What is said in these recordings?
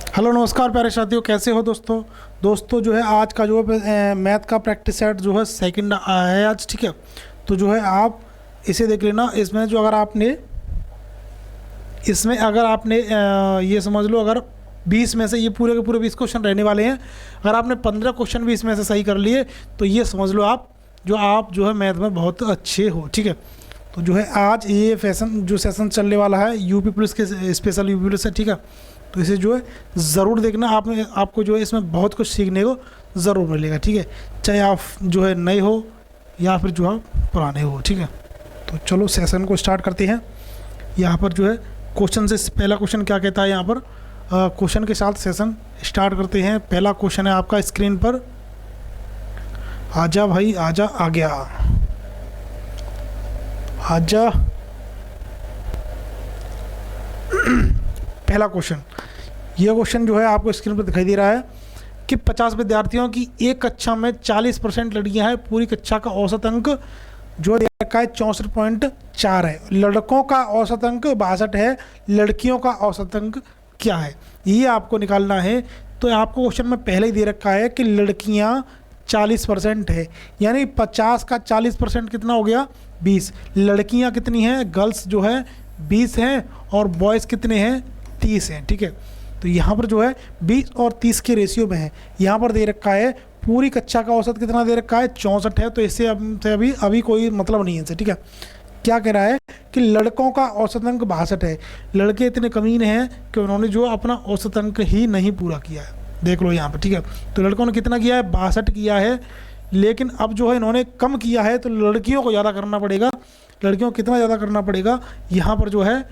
Hello नमस्कार प्यारे साथियों, कैसे हो दोस्तों जो है आज का जो है मैथ का प्रैक्टिस सेट जो है सेकंड है आज। ठीक है, तो जो है आप इसे देख लेना। इसमें अगर आपने ये समझ लो, अगर 20 में से ये पूरे के पूरे 20 क्वेश्चन रहने वाले हैं। अगर आपने 15 क्वेश्चन भी इसमें से सही कर लिए तो ये समझ लो आप जो है मैथ में बहुत अच्छे हो। ठीक है, तो जो है आज ये सेशन चलने वाला है यूपी पुलिस के, स्पेशल यूपी पुलिस है। ठीक है, तो इसे जो है ज़रूर देखना। आपको जो है इसमें बहुत कुछ सीखने को ज़रूर मिलेगा। ठीक है, चाहे आप जो है नए हो या फिर जो आप पुराने हो। ठीक है, तो चलो सेशन को स्टार्ट करते हैं। यहाँ पर जो है क्वेश्चन से पहला क्वेश्चन क्या कहता है, यहाँ पर क्वेश्चन के साथ सेशन स्टार्ट करते हैं। पहला क्वेश्चन है आपका स्क्रीन पर, आजा भाई आजा, आ गया, आजा। पहला क्वेश्चन, यह क्वेश्चन जो है आपको स्क्रीन पर दिखाई दे रहा है कि 50 विद्यार्थियों की एक कक्षा में 40% लड़कियां हैं। पूरी कक्षा का औसत अंक जो दे रखा है 64.4 है। लड़कों का औसत अंक 62 है, लड़कियों का औसत अंक क्या है, ये आपको निकालना है। तो आपको क्वेश्चन में पहले ही दे रखा है कि लड़कियां 40% है, यानी 50 का 40% कितना हो गया, 20। लड़कियां कितनी हैं, गर्ल्स जो है 20 हैं और बॉयज़ कितने हैं, 30 हैं। ठीक है, तो यहाँ पर जो है 20 और 30 के रेशियो में है। यहाँ पर दे रखा है पूरी कक्षा का औसत कितना दे रखा है, 64 है। तो इससे अभी कोई मतलब नहीं है इनसे। ठीक है, क्या कह रहा है कि लड़कों का औसत अंक 62 है। लड़के इतने कमीने हैं कि उन्होंने जो अपना औसत अंक ही नहीं पूरा किया है। देख लो यहाँ पर। ठीक है, तो लड़कों ने कितना किया है, 62 किया है, लेकिन अब जो है इन्होंने कम किया है, तो लड़कियों को ज़्यादा करना पड़ेगा। लड़कियों को कितना ज़्यादा करना पड़ेगा, यहाँ पर जो है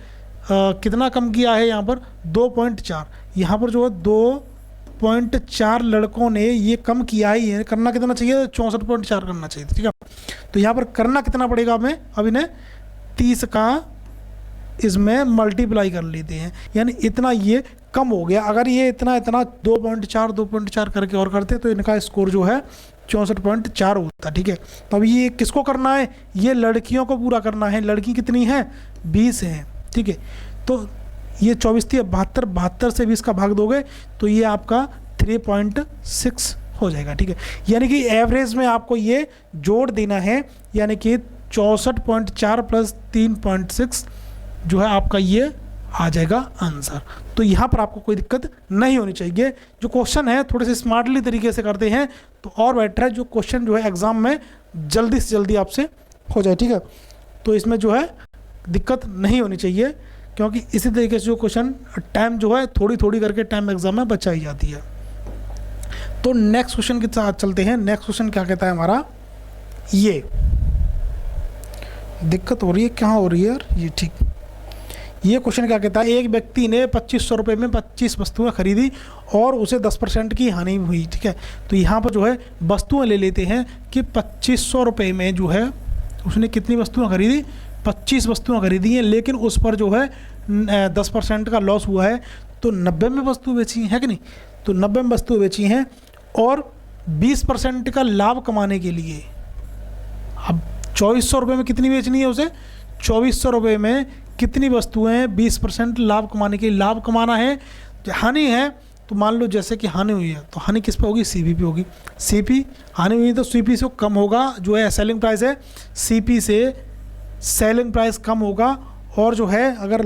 कितना कम किया है, यहाँ पर 2.4। यहाँ पर जो है 2.4 लड़कों ने ये कम किया है। ये करना कितना चाहिए, 64.4 करना चाहिए। ठीक है, तो यहाँ पर करना कितना पड़ेगा हमें, अब इन्हें 30 का इसमें मल्टीप्लाई कर लेते हैं, यानी इतना ये कम हो गया। अगर ये इतना 2.4 करके और करते तो इनका स्कोर जो है 64.4 होता। ठीक है, तो अब ये किसको करना है, ये लड़कियों को पूरा करना है। लड़की कितनी है, 20 हैं। ठीक है, तो ये 24 थी, 72 से 20 का भाग दोगे तो ये आपका 3.6 हो जाएगा। ठीक है, यानी कि एवरेज में आपको ये जोड़ देना है, यानी कि 64.4 प्लस 3.6 जो है आपका ये आ जाएगा आंसर। तो यहाँ पर आपको कोई दिक्कत नहीं होनी चाहिए। जो क्वेश्चन है थोड़े से स्मार्टली तरीके से करते हैं तो और बेटर है, जो क्वेश्चन जो है एग्ज़ाम में जल्दी से जल्दी आपसे हो जाए। ठीक है, तो इसमें जो है दिक्कत नहीं होनी चाहिए, क्योंकि इसी तरीके से जो क्वेश्चन टाइम जो है थोड़ी थोड़ी करके टाइम एग्जाम में बचाई जाती है। तो नेक्स्ट क्वेश्चन के साथ चलते हैं। नेक्स्ट क्वेश्चन क्या कहता है हमारा, ये दिक्कत हो रही है, कहाँ हो रही है यार ये, ठीक। ये क्वेश्चन क्या कहता है, एक व्यक्ति ने 2500 रुपये में 25 वस्तुएं खरीदी और उसे 10% की हानि हुई। ठीक है, तो यहाँ पर जो है वस्तुएं ले लेते हैं कि 2500 रुपये में जो है उसने कितनी वस्तुएं खरीदी, 25 वस्तुएं खरीदी हैं, लेकिन उस पर जो है 10% का लॉस हुआ है। तो 90 में वस्तु बेची है कि नहीं, तो 90 में वस्तु बेची हैं और 20% का लाभ कमाने के लिए अब 2400 रुपये में कितनी बेचनी है उसे, 2400 रुपये में कितनी वस्तुएं 20% लाभ कमाने के लिए, लाभ कमाना है। हानि है तो मान लो जैसे कि हानि हुई है तो हानि किस पे होगी, सीपी पे होगी। सीपी हानि हुई तो सीपी से कम होगा, जो है सेलिंग प्राइस है, सीपी से सेलिंग प्राइस कम होगा। और जो है अगर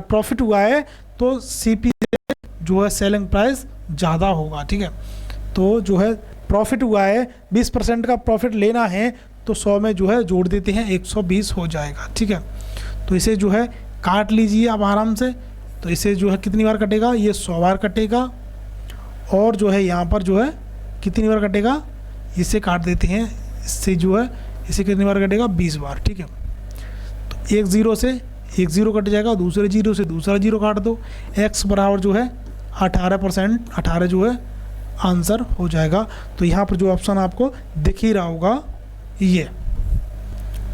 प्रॉफिट हुआ है तो सीपी से जो है सेलिंग प्राइस ज़्यादा होगा। ठीक है, तो जो है प्रॉफिट हुआ है, 20% का प्रॉफिट लेना है तो 100 में जो है जोड़ देते हैं, 120 हो जाएगा। ठीक है, तो इसे जो है काट लीजिए आप आराम से। तो इसे जो है कितनी बार कटेगा, ये 100 बार कटेगा। और जो है यहाँ पर जो है कितनी बार कटेगा, इसे काट देते हैं, इससे जो है इसे कितनी बार कटेगा, 20 बार। ठीक है, तो एक ज़ीरो से एक ज़ीरो कट जाएगा, दूसरे जीरो से दूसरा जीरो काट दो, x बराबर जो है 18%, 18 जो है आंसर हो जाएगा। तो यहाँ पर जो ऑप्शन आपको दिख ही रहा होगा ये।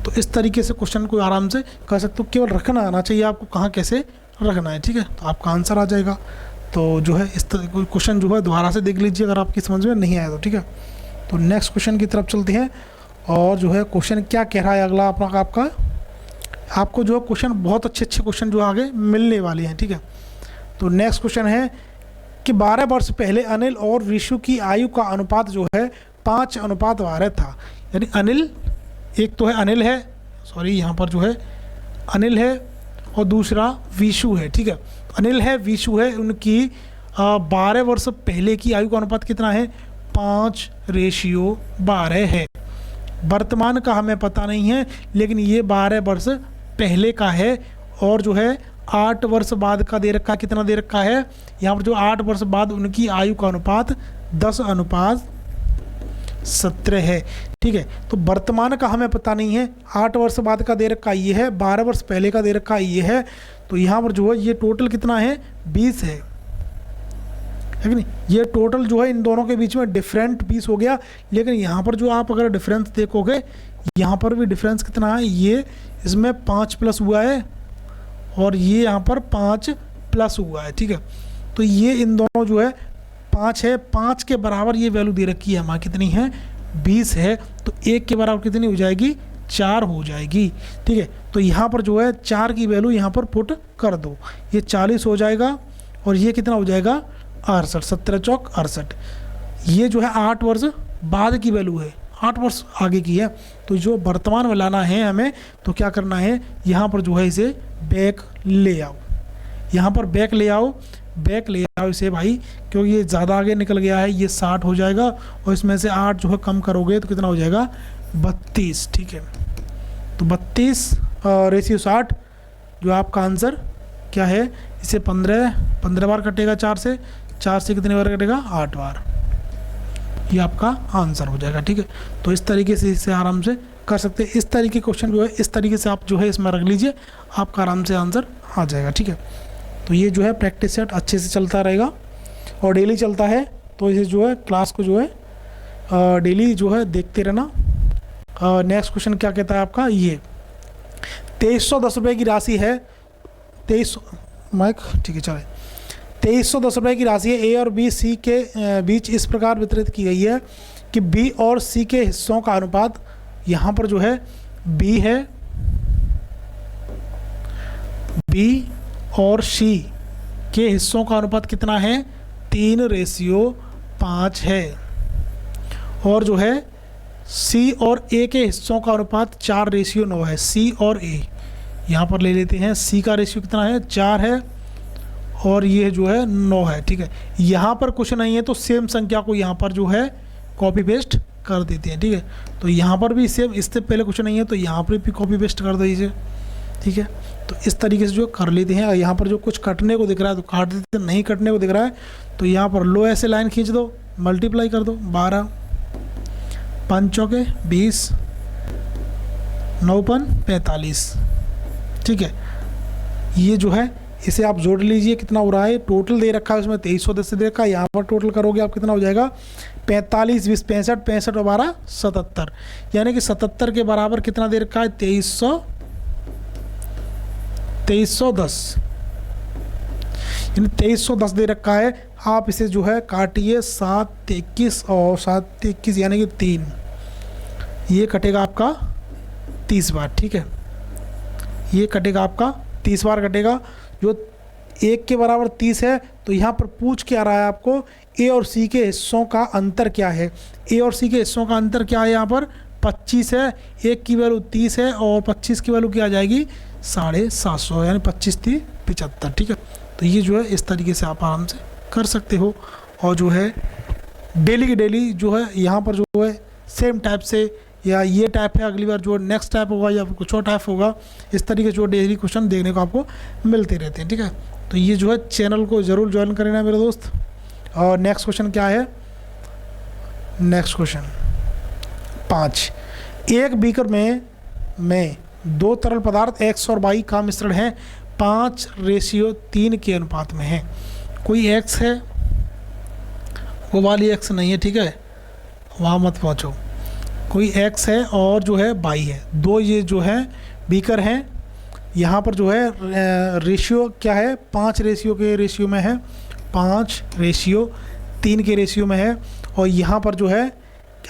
तो इस तरीके से क्वेश्चन को आराम से कर सकते हो, केवल रखना आना चाहिए आपको कहाँ कैसे रखना है। ठीक है, तो आपका आंसर आ जाएगा। तो जो है इस तरह क्वेश्चन जो है दोबारा से देख लीजिए अगर आपकी समझ में नहीं आया तो। ठीक है, तो नेक्स्ट क्वेश्चन की तरफ चलते हैं। और जो है क्वेश्चन क्या कह रहा है अगला आपका, आपको जो है क्वेश्चन बहुत अच्छे क्वेश्चन जो आगे मिलने वाले हैं। ठीक है, तो नेक्स्ट क्वेश्चन है कि 12 वर्ष पहले अनिल और विशु की आयु का अनुपात जो है 5:12 था। यानी अनिल, एक तो है अनिल है, सॉरी यहाँ पर जो है अनिल है और दूसरा विशु है, ठीक है। अनिल है, विशु है, उनकी 12 वर्ष पहले की आयु का अनुपात कितना है? 5:12 है। वर्तमान का हमें पता नहीं है, लेकिन ये 12 वर्ष पहले का है और जो है 8 वर्ष बाद का दे रखा है। कितना दे रखा है यहाँ पर? जो 8 वर्ष बाद उनकी आयु का अनुपात 10:17 है, ठीक है। तो वर्तमान का हमें पता नहीं है, 8 वर्ष बाद का दे रखा ये है, 12 वर्ष पहले का दे रखा ये है। तो यहाँ पर जो है ये टोटल कितना है? 20 है कि नहीं? ये टोटल जो है इन दोनों के बीच में डिफरेंट 20 हो गया। लेकिन यहाँ पर जो आप अगर डिफरेंस देखोगे, यहाँ पर भी डिफरेंस कितना है? ये इसमें 5 प्लस हुआ है और ये यहाँ पर 5 प्लस हुआ है, ठीक है। तो ये इन दोनों जो है 5 है, 5 के बराबर ये वैल्यू दे रखी है हमारी, कितनी है? 20 है। तो 1 के बराबर कितनी हो जाएगी? 4 हो जाएगी, ठीक है। तो यहाँ पर जो है 4 की वैल्यू यहाँ पर पुट कर दो, ये 40 हो जाएगा और ये कितना हो जाएगा? 68। 17 चौक 68। ये जो है 8 वर्ष बाद की वैल्यू है, 8 वर्ष आगे की है। तो जो वर्तमान में लाना है हमें, तो क्या करना है? यहाँ पर जो है इसे बैक ले आओ, यहाँ पर बैक ले आओ, बैक ले आओ इसे भाई, क्योंकि ये ज़्यादा आगे निकल गया है। ये 60 हो जाएगा और इसमें से 8 जो है कम करोगे तो कितना हो जाएगा? 32, ठीक है। तो 32:60 जो आपका आंसर क्या है? इसे 15 बार कटेगा, 4 से कितने बार कटेगा? 8 बार। ये आपका आंसर हो जाएगा, ठीक है। तो इस तरीके से इसे आराम से कर सकते हैं। इस तरीके क्वेश्चन जो है इस तरीके से आप जो है इसमें रख लीजिए, आपका आराम से आंसर आ जाएगा, ठीक है। तो ये जो है प्रैक्टिस सेट अच्छे से चलता रहेगा और डेली चलता है। तो इसे जो है क्लास को जो है डेली जो है देखते रहना। नेक्स्ट क्वेश्चन क्या कहता है आपका? ये 2310 रुपये की राशि है, 2300 माइक, ठीक है चले। 2310 रुपये की राशि है, ए और बी सी के बीच इस प्रकार वितरित की गई है कि बी और सी के हिस्सों का अनुपात, यहाँ पर जो है बी है, बी और सी के हिस्सों का अनुपात कितना है? 3:5 है। और जो है सी और ए के हिस्सों का अनुपात 4:9 है। सी और ए यहाँ पर ले लेते हैं। सी का रेशियो कितना है? 4 है और ये जो है 9 है, ठीक है। यहाँ पर कुछ नहीं है तो सेम संख्या को यहाँ पर जो है कॉपी पेस्ट कर देते हैं, ठीक है। तो यहाँ पर भी सेम, इससे पहले कुछ नहीं है तो यहाँ पर भी कॉपी पेस्ट कर दीजिए, ठीक है। तो इस तरीके से जो कर लेते हैं। यहाँ पर जो कुछ कटने को दिख रहा है तो काट देते हैं, नहीं कटने को दिख रहा है तो यहाँ पर लो ऐसे लाइन खींच दो, मल्टीप्लाई कर दो। 12 5 चौके 20, 9 पन 45, ठीक है। ये जो है इसे आप जोड़ लीजिए, कितना हो रहा है? टोटल दे रखा है उसमें 2310 दे रखा है। यहाँ पर टोटल करोगे आप कितना हो जाएगा? 45 20 65, 65 और 12 77, यानी कि 77 के बराबर कितना दे रखा है? 2310, यानी 2310 दे रखा है। आप इसे जो है काटिए, 7 21 और 7 21 यानी कि 3, ये कटेगा आपका 30 बार, ठीक है। ये कटेगा आपका 30 बार कटेगा। जो 1 के बराबर 30 है तो यहाँ पर पूछ क्या रहा है आपको? ए और सी के हिस्सों का अंतर क्या है? ए और सी के हिस्सों का अंतर क्या है? यहाँ पर 25 है, 1 की वैल्यू 30 है और 25 की वैल्यू क्या आ जाएगी? 750, यानी 25 30 75, ठीक है। तो ये जो है इस तरीके से आप आराम से कर सकते हो। और जो है डेली की डेली जो है यहाँ पर जो है सेम टाइप से, या ये टाइप है, अगली बार जो नेक्स्ट टाइप होगा या कुछ और टाइप होगा, इस तरीके जो डेली क्वेश्चन देखने को आपको मिलते रहते हैं, ठीक है। तो ये जो है चैनल को ज़रूर ज्वाइन करें मेरे दोस्त। और नेक्स्ट क्वेश्चन क्या है? नेक्स्ट क्वेश्चन 5, एक बीकर में 2 तरल पदार्थ x और y का मिश्रण है, 5:3 के अनुपात में है। कोई x है, वो वाली x नहीं है, ठीक है, वहाँ मत पहुँचो। कोई x है और जो है y है, 2 ये जो है बीकर हैं। यहाँ पर जो है रेशियो क्या है? 5 के रेशियो में है, 5:3 के रेशियो में है। और यहाँ पर जो है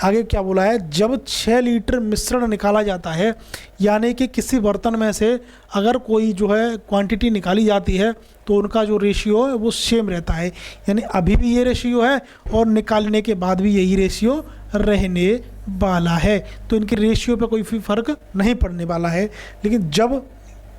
आगे क्या बोला है? जब 6 लीटर मिश्रण निकाला जाता है, यानी कि किसी बर्तन में से अगर कोई जो है क्वांटिटी निकाली जाती है तो उनका जो रेशियो है वो सेम रहता है, यानी अभी भी ये रेशियो है और निकालने के बाद भी यही रेशियो रहने वाला है। तो इनके रेशियो पे कोई भी फर्क नहीं पड़ने वाला है। लेकिन जब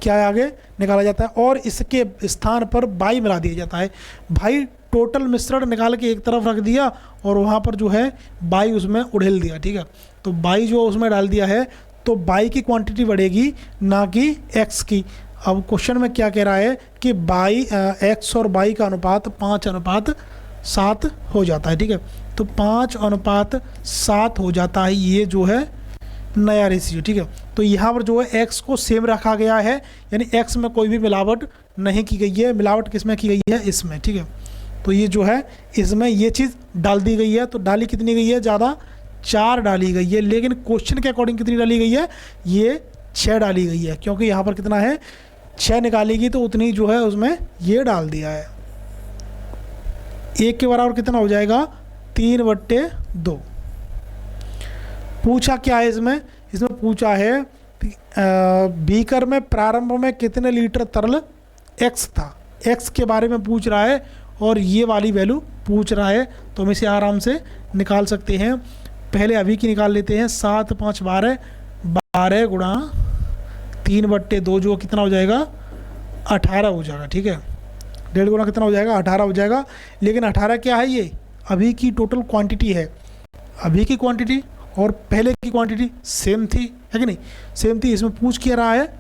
क्या आगे निकाला जाता है और इसके स्थान पर बाई मिला दिया जाता है, भाई टोटल मिश्रण निकाल के एक तरफ रख दिया और वहाँ पर जो है बाई उसमें उड़ेल दिया, ठीक है। तो बाई जो उसमें डाल दिया है तो बाई की क्वांटिटी बढ़ेगी ना कि एक्स की। अब क्वेश्चन में क्या कह रहा है कि बाई एक्स और बाई का अनुपात 5:7 हो जाता है, ठीक है। तो 5:7 हो जाता है, ये जो है नया रेशियो, ठीक है। तो यहाँ पर जो है एक्स को सेम रखा गया है, यानी एक्स में कोई भी मिलावट नहीं की गई है। मिलावट किस में की गई है? इसमें, ठीक है। तो ये जो है इसमें ये चीज़ डाल दी गई है। तो डाली कितनी गई है? ज़्यादा 4 डाली गई है, लेकिन क्वेश्चन के अकॉर्डिंग कितनी डाली गई है? ये 6 डाली गई है, क्योंकि यहाँ पर कितना है 6 निकालेगी तो उतनी जो है उसमें ये डाल दिया है। 1 के बराबर कितना हो जाएगा? 3/2। पूछा क्या है इसमें? इसमें पूछा है बीकर में प्रारंभ में कितने लीटर तरल एक्स था। एक्स के बारे में पूछ रहा है और ये वाली वैल्यू पूछ रहा है, तो हम इसे आराम से निकाल सकते हैं। पहले अभी की निकाल लेते हैं। 7 5 12, 12 गुणा 3/2 जो कितना हो जाएगा? 18 हो जाएगा, ठीक है। 1.5 गुना कितना हो जाएगा? 18 हो जाएगा। लेकिन 18 क्या है? ये अभी की टोटल क्वांटिटी है। अभी की क्वांटिटी और पहले की क्वांटिटी सेम थी, है कि नहीं? सेम थी। इसमें पूछ क्या रहा है?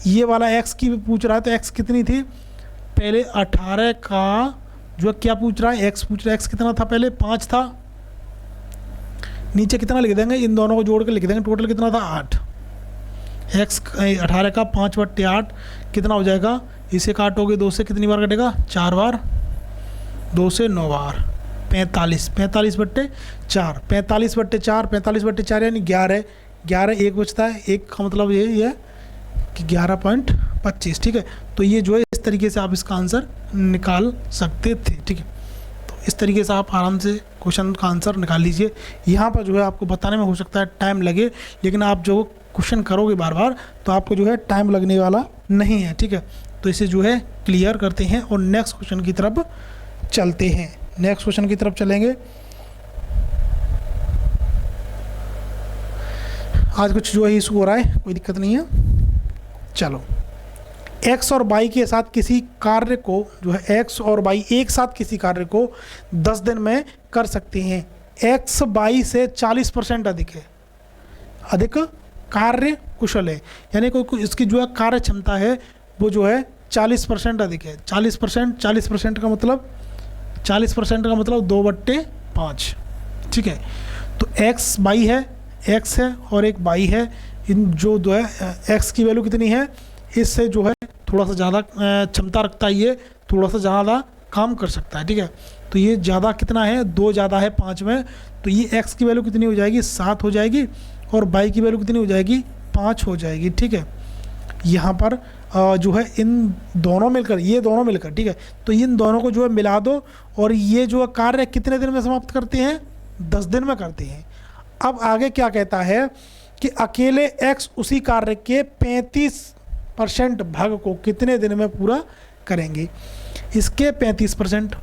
ये वाला एक्स की भी पूछ रहा है। तो एक्स कितनी थी? पहले 18 का जो क्या पूछ रहा है? एक्स पूछ रहा है। एक्स कितना था? पहले 5 था। नीचे कितना लिख देंगे? इन दोनों को जोड़ के लिख देंगे। टोटल कितना था? 8। एक्स 18 का 5/8 कितना हो जाएगा? इसे काटोगे 2 से, कितनी बार कटेगा? 4 बार। 2 से 9 बार। 45 45/4 45/4 45/4 यानी 11 11 1 बचता है। 1 का मतलब ये है कि 11.25, ठीक है। तो ये जो है इस तरीके से आप इसका आंसर निकाल सकते थे, ठीक है। तो इस तरीके से आप आराम से क्वेश्चन का आंसर निकाल लीजिए। यहाँ पर जो है आपको बताने में हो सकता है टाइम लगे, लेकिन आप जो क्वेश्चन करोगे बार बार तो आपको जो है टाइम लगने वाला नहीं है, ठीक है। तो इसे जो है क्लियर करते हैं और नेक्स्ट क्वेश्चन की तरफ चलते हैं। नेक्स्ट क्वेश्चन की तरफ चलेंगे। आज कुछ जो है इशू हो रहा है, कोई दिक्कत नहीं है। चलो, एक्स और वाई के साथ किसी कार्य को जो है एक्स और वाई एक साथ किसी कार्य को 10 दिन में कर सकते हैं। एक्स वाई से 40% अधिक है, अधिक कार्य कुशल है, यानी कोई इसकी जो है कार्य क्षमता है वो जो है 40% अधिक है। 40% का मतलब 40% का मतलब 2/5, ठीक है। तो एक्स वाई है, एक्स है और एक वाई है। इन जो है एक्स की वैल्यू कितनी है? इससे जो है थोड़ा सा ज़्यादा क्षमता रखता है, ये थोड़ा सा ज़्यादा काम कर सकता है, ठीक है। तो ये ज़्यादा कितना है? 2 ज़्यादा है 5 में। तो ये एक्स की वैल्यू कितनी हो जाएगी? 7 हो जाएगी और वाई की वैल्यू कितनी हो जाएगी? 5 हो जाएगी, ठीक है। यहाँ पर जो है इन दोनों मिलकर, ये दोनों मिलकर, ठीक है। तो इन दोनों को जो है मिला दो और ये जो कार्य कितने दिन में समाप्त करते हैं? 10 दिन में करते हैं। अब आगे क्या कहता है कि अकेले एक्स उसी कार्य के 35% भाग को कितने दिन में पूरा करेंगे? इसके 35%,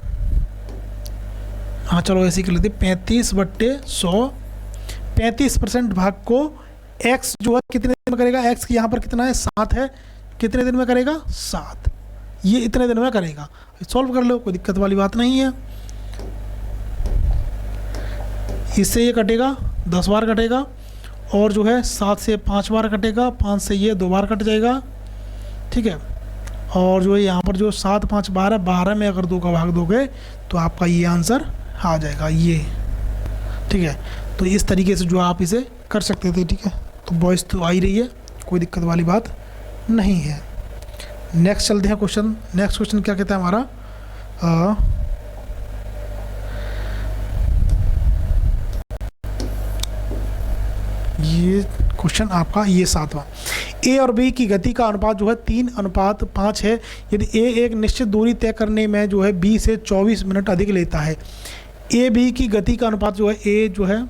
हाँ चलो ऐसे ही कर लेते, 35/100। 35% भाग को एक्स जो है कितने दिन में करेगा? एक्स की यहाँ पर कितना है? 7 है। कितने दिन में करेगा? 7। ये इतने दिन में करेगा। सॉल्व कर लो, कोई दिक्कत वाली बात नहीं है। इससे ये कटेगा 10 बार कटेगा और जो है 7 से 5 बार कटेगा, 5 से ये 2 बार कट जाएगा, ठीक है। और जो है यहाँ पर जो 7 5 12, 12 में अगर 2 का भाग दोगे तो आपका ये आंसर आ जाएगा, ये, ठीक है। तो इस तरीके से जो आप इसे कर सकते थे, ठीक है। तो वॉइस तो आ ही रही है, कोई दिक्कत वाली बात नहीं है। नेक्स्ट चलते हैं क्वेश्चन। नेक्स्ट क्वेश्चन क्या कहता है हमारा? ये क्वेश्चन आपका ये 7वां। ए और बी की गति का अनुपात जो है 3:5 है। यदि ए एक निश्चित दूरी तय करने में जो है बी से 24 मिनट अधिक लेता है। ए बी की गति का अनुपात जो है, ए जो है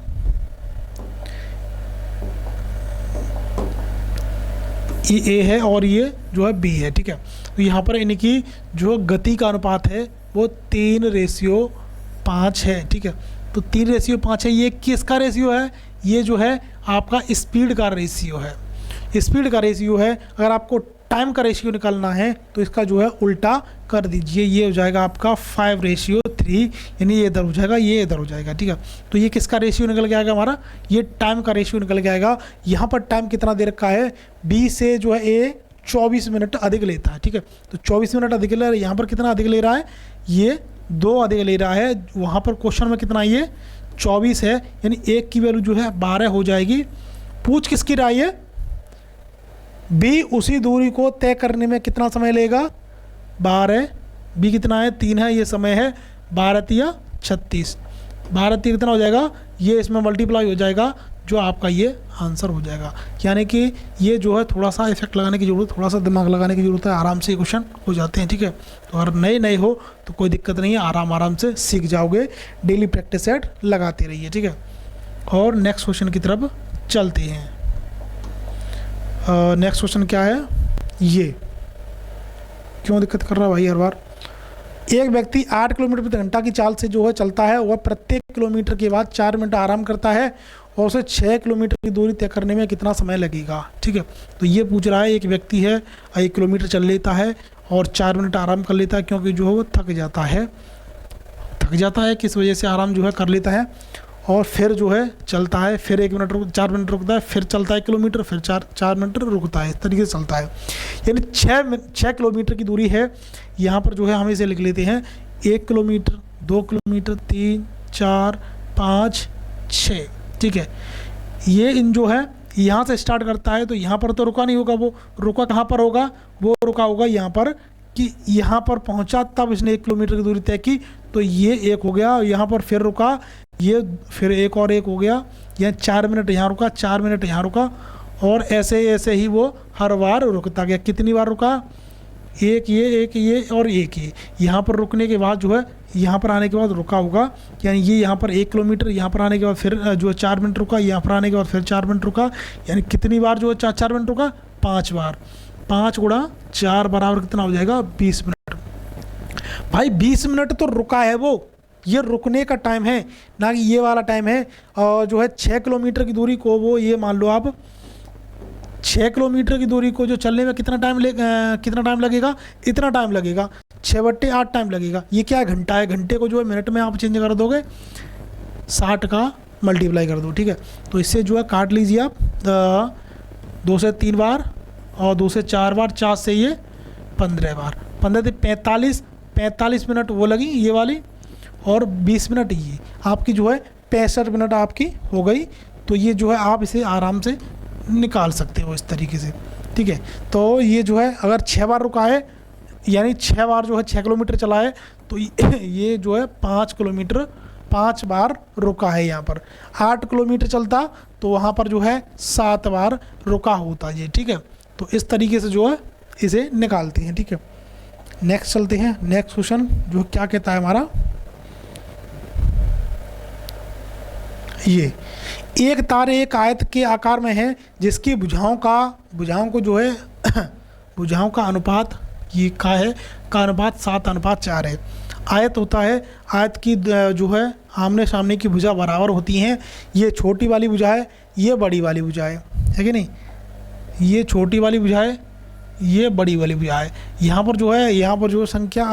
ये ए है और ये जो है बी है, ठीक है। तो यहाँ पर इनकी जो गति का अनुपात है वो 3:5 है, ठीक है। तो 3:5 है। ये किसका रेशियो है? ये जो है आपका स्पीड का रेशियो है, स्पीड का रेशियो है। अगर आपको टाइम का रेशियो निकालना है तो इसका जो है उल्टा कर दीजिए, ये हो जाएगा आपका 5:3, यानी ये इधर हो जाएगा, ये इधर हो जाएगा, ठीक है। तो ये किसका रेशियो निकल के आएगा हमारा? ये टाइम का रेशियो निकल के आएगा। यहाँ पर टाइम कितना दे रखा है? बी से जो है ए 24 मिनट अधिक लेता है, ठीक है। तो 24 मिनट अधिक ले रहा है। यहाँ पर कितना अधिक ले रहा है? ये 2 अधिक ले रहा है। वहाँ पर क्वेश्चन में कितना ये 24 है, यानी एक की वैल्यू जो है 12 हो जाएगी। पूछ किसकी रहा है? बी उसी दूरी को तय करने में कितना समय लेगा? 12। बी कितना है? 3 है। ये समय है 12×3 = 36। 12×3 कितना हो जाएगा? ये इसमें मल्टीप्लाई हो जाएगा, जो आपका ये आंसर हो जाएगा। यानी कि ये जो है थोड़ा सा इफेक्ट लगाने की ज़रूरत, थोड़ा सा दिमाग लगाने की ज़रूरत है, आराम से क्वेश्चन हो जाते हैं, ठीक है। तो अगर नए हो तो कोई दिक्कत नहीं है, आराम से सीख जाओगे। डेली प्रैक्टिस सेट लगाते रहिए, ठीक है। और नेक्स्ट क्वेश्चन की तरफ चलते हैं। नेक्स्ट क्वेश्चन क्या है? ये क्यों दिक्कत कर रहा है भाई हर बार? एक व्यक्ति 8 किलोमीटर प्रति घंटा की चाल से जो है चलता है, वह प्रत्येक किलोमीटर के बाद 4 मिनट आराम करता है और उसे 6 किलोमीटर की दूरी तय करने में कितना समय लगेगा, ठीक है। तो ये पूछ रहा है, एक व्यक्ति है 1 किलोमीटर चल लेता है और 4 मिनट आराम कर लेता है, क्योंकि जो है वो थक जाता है। किस वजह से आराम जो है कर लेता है, और फिर जो है चलता है, फिर 4 मिनट रुकता है, फिर चलता है 1 किलोमीटर, फिर 4 मिनट रुकता है। इस तरीके से चलता है, यानी 6 किलोमीटर की दूरी है। यहाँ पर जो है हम इसे लिख लेते हैं 1 किलोमीटर, 2 किलोमीटर, 3, 4, 5, 6, ठीक है। ये इन जो है यहाँ से स्टार्ट करता है, तो यहाँ पर तो रुका नहीं होगा, वो रुका कहाँ पर होगा? वो रुका होगा यहाँ पर, कि यहाँ पर पहुँचा तब इसने 1 किलोमीटर की दूरी तय की, तो ये 1 हो गया। यहाँ पर फिर रुका, ये फिर 1 और 1 हो गया। यह 4 मिनट यहाँ रुका, 4 मिनट यहाँ रुका, और ऐसे ही वो हर बार रुकता गया। कितनी बार रुका? एक ये और एक ये। यहाँ पर रुकने के बाद जो है यहाँ पर आने के बाद रुका होगा, यानी ये यहाँ पर 1 किलोमीटर, यहाँ पर आने के बाद फिर जो है 4 मिनट रुका, यहाँ पर आने के बाद फिर 4 मिनट रुका, यानी कितनी बार जो है 4 मिनट रुका? 5 बार। 5 × 4 बराबर कितना हो जाएगा? 20 मिनट। भाई 20 मिनट तो रुका है वो, ये रुकने का टाइम है, ना कि ये वाला टाइम है। और जो है 6 किलोमीटर की दूरी को वो, ये मान लो आप 6 किलोमीटर की दूरी को जो चलने में कितना टाइम लगेगा? इतना टाइम लगेगा, 6/8 टाइम लगेगा। ये क्या है? घंटा है। घंटे को जो है मिनट में आप चेंज कर दोगे, 60 का मल्टीप्लाई कर दो, ठीक है। तो इससे जो है काट लीजिए आप 2 से 3 बार और 2 से 4 बार, 4 से ये 15 बार, 15 से 45 मिनट वो लगी ये वाली, और 20 मिनट ये आपकी जो है 65 मिनट आपकी हो गई। तो ये जो है आप इसे आराम से निकाल सकते हो इस तरीके से, ठीक है। तो ये जो है अगर 6 बार रुका है, यानी 6 बार जो है 6 किलोमीटर चला है, तो ये जो है 5 किलोमीटर 5 बार रुका है। यहाँ पर 8 किलोमीटर चलता तो वहाँ पर जो है 7 बार रुका होता ये, ठीक है। तो इस तरीके से जो है इसे निकालते हैं, ठीक है। नेक्स्ट चलते हैं। नेक्स्ट क्वेश्चन जो क्या कहता है हमारा, ये एक तार एक आयत के आकार में है, जिसकी भुजाओं को जो है भुजाओं का अनुपात ये का है, का अनुपात 7:4 है। आयत होता है, आयत की जो है आमने सामने की भुजा बराबर होती हैं। ये छोटी वाली भुजा है, ये बड़ी वाली भुजा है कि नहीं? ये छोटी वाली भुजा है, ये बड़ी वाली भुजा है। यहाँ पर जो संख्या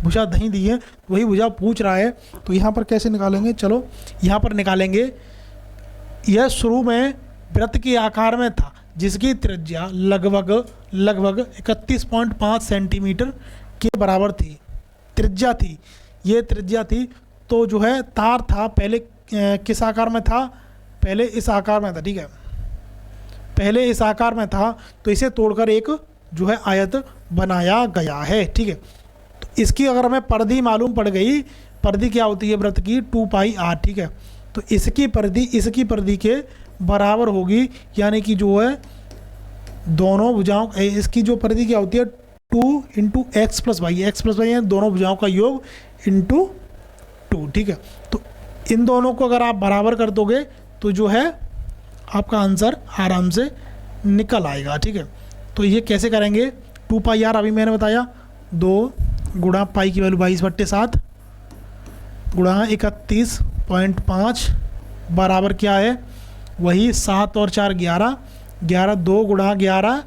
भुजा नहीं दी है, वही भुजा पूछ रहा है। तो यहाँ पर कैसे निकालेंगे? चलो यहाँ पर निकालेंगे। यह शुरू में वृत्त के आकार में था, जिसकी त्रिज्या लगभग 31.5 सेंटीमीटर के बराबर थी। त्रिज्या थी, ये त्रिज्या थी। तो जो है तार था, पहले किस आकार में था? पहले इस आकार में था, ठीक है। पहले इस आकार में था, तो इसे तोड़कर एक जो है आयत बनाया गया है, ठीक है। तो इसकी अगर हमें परिधि मालूम पड़ गई, परिधि क्या होती है वृत्त की? 2πr, ठीक है। तो इसकी परिधि के बराबर होगी, यानी कि जो है दोनों भुजाओं, इसकी जो परिधि क्या होती है? 2 × x + y है, दोनों भुजाओं का योग × 2, ठीक है। तो इन दोनों को अगर आप बराबर कर दोगे तो जो है आपका आंसर आराम से निकल आएगा, ठीक है। तो ये कैसे करेंगे, 2 पाई आर अभी मैंने बताया, 2 गुणा पाई की वैल्यू 22/7 गुणा 31.5 बराबर क्या है, वही 7 और 4 11, 11 2 गुणा 11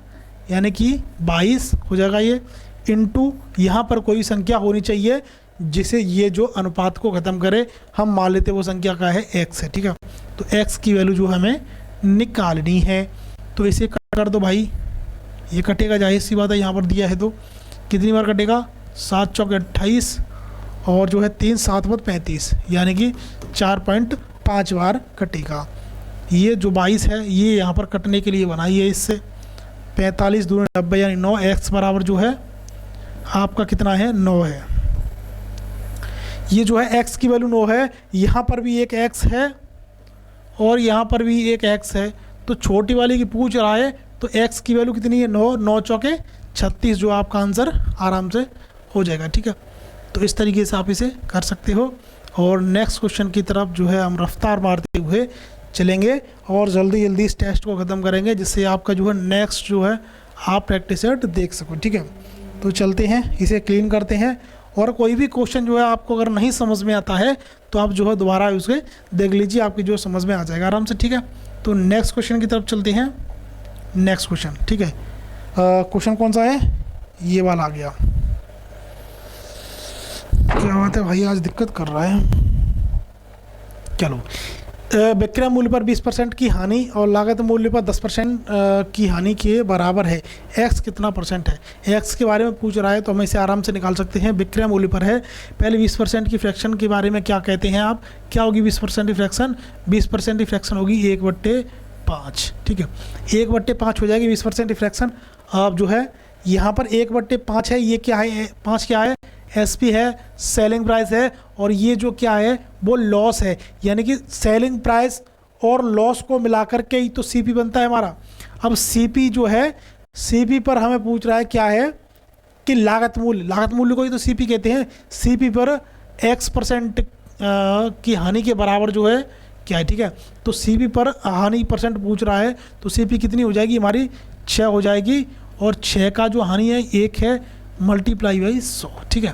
यानी कि 22 हो जाएगा ये, इनटू यहाँ पर कोई संख्या होनी चाहिए जिसे ये जो अनुपात को ख़त्म करे। हम मान लेते वो संख्या का है x है, ठीक है। तो x की वैल्यू जो हमें निकालनी है, तो इसे कट कर दो भाई, ये कटेगा, जाहिर सी बात है यहाँ पर दिया है तो कितनी बार कटेगा, 7 चौक 28 और जो है 3 7 5 35 यानी कि 4.5 बार कटेगा। ये जो 22 है ये यहाँ पर कटने के लिए बनाई है, इससे 45 दूनी 90 यानी 9, x बराबर जो है आपका कितना है, 9 है। ये जो है x की वैल्यू 9 है, यहाँ पर भी एक x है और यहाँ पर भी एक x है, तो छोटी वाली की पूछ रहा है तो x की वैल्यू कितनी है, 9, 9 चौके 36 जो आपका आंसर आराम से हो जाएगा, ठीक है। तो इस तरीके से आप इसे कर सकते हो। और नेक्स्ट क्वेश्चन की तरफ जो है हम रफ्तार मारते हुए चलेंगे और जल्दी जल्दी इस टेस्ट को ख़त्म करेंगे, जिससे आपका जो है नेक्स्ट जो है आप प्रैक्टिस सेट देख सको, ठीक है। तो चलते हैं, इसे क्लीन करते हैं, और कोई भी क्वेश्चन जो है आपको अगर नहीं समझ में आता है तो आप जो है दोबारा उसे देख लीजिए, आपकी जो समझ में आ जाएगा आराम से, ठीक है। तो नेक्स्ट क्वेश्चन की तरफ चलते हैं। नेक्स्ट क्वेश्चन, ठीक है, क्वेश्चन कौन सा है, ये वाला आ गया। क्या बात है भाई, आज दिक्कत कर रहा है। चलो, विक्रय मूल्य पर 20% की हानि और लागत मूल्य पर 10% की हानि के बराबर है, x कितना % है। x के बारे में पूछ रहा है तो हम इसे आराम से निकाल सकते हैं। विक्रय मूल्य पर है, पहले 20% की फ्रैक्शन के बारे में क्या कहते हैं आप, क्या होगी 20% की फ्रैक्शन, 20% की फ्रैक्शन होगी 1/5, ठीक है, 1/5 हो जाएगी 20% की फ्रैक्शन। अब जो है यहाँ पर 1/5 है, ये क्या है, 5 क्या है, एसपी है, सेलिंग प्राइस है, और ये जो क्या है वो लॉस है, यानी कि सेलिंग प्राइस और लॉस को मिलाकर के ही तो सीपी बनता है हमारा। अब सीपी जो है, सीपी पर हमें पूछ रहा है क्या है कि लागत मूल्य, लागत मूल्य को ही तो सीपी कहते हैं। सीपी पर x% की हानि के बराबर जो है क्या है, ठीक है। तो सीपी पर हानि % पूछ रहा है तो सीपी कितनी हो जाएगी हमारी, 6 हो जाएगी, और 6 का जो हानि है 1 है, मल्टीप्लाई बाई 100, ठीक है।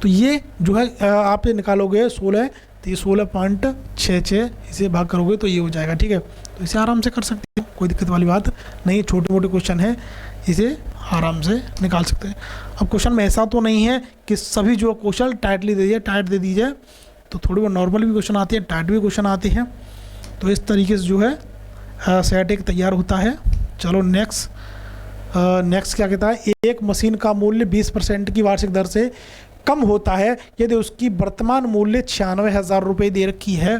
तो ये जो है आप ये निकालोगे 16, तो ये 16.66 इसे भाग करोगे तो ये हो जाएगा, ठीक है। तो इसे आराम से कर सकते हैं, कोई दिक्कत वाली बात नहीं, छोटे मोटे क्वेश्चन है, इसे आराम से निकाल सकते हैं। अब क्वेश्चन में ऐसा तो नहीं है कि सभी जो क्वेश्चन टाइटली दे दिए, टाइट दे दीजिए, तो थोड़ी बहुत नॉर्मल भी क्वेश्चन आते हैं, टाइट भी क्वेश्चन आते हैं। तो इस तरीके से जो है सेट एक तैयार होता है। चलो नेक्स्ट क्या कहता है, एक मशीन का मूल्य 20% की वार्षिक दर से कम होता है यदि उसकी वर्तमान मूल्य 96,000 रुपये दे रखी है।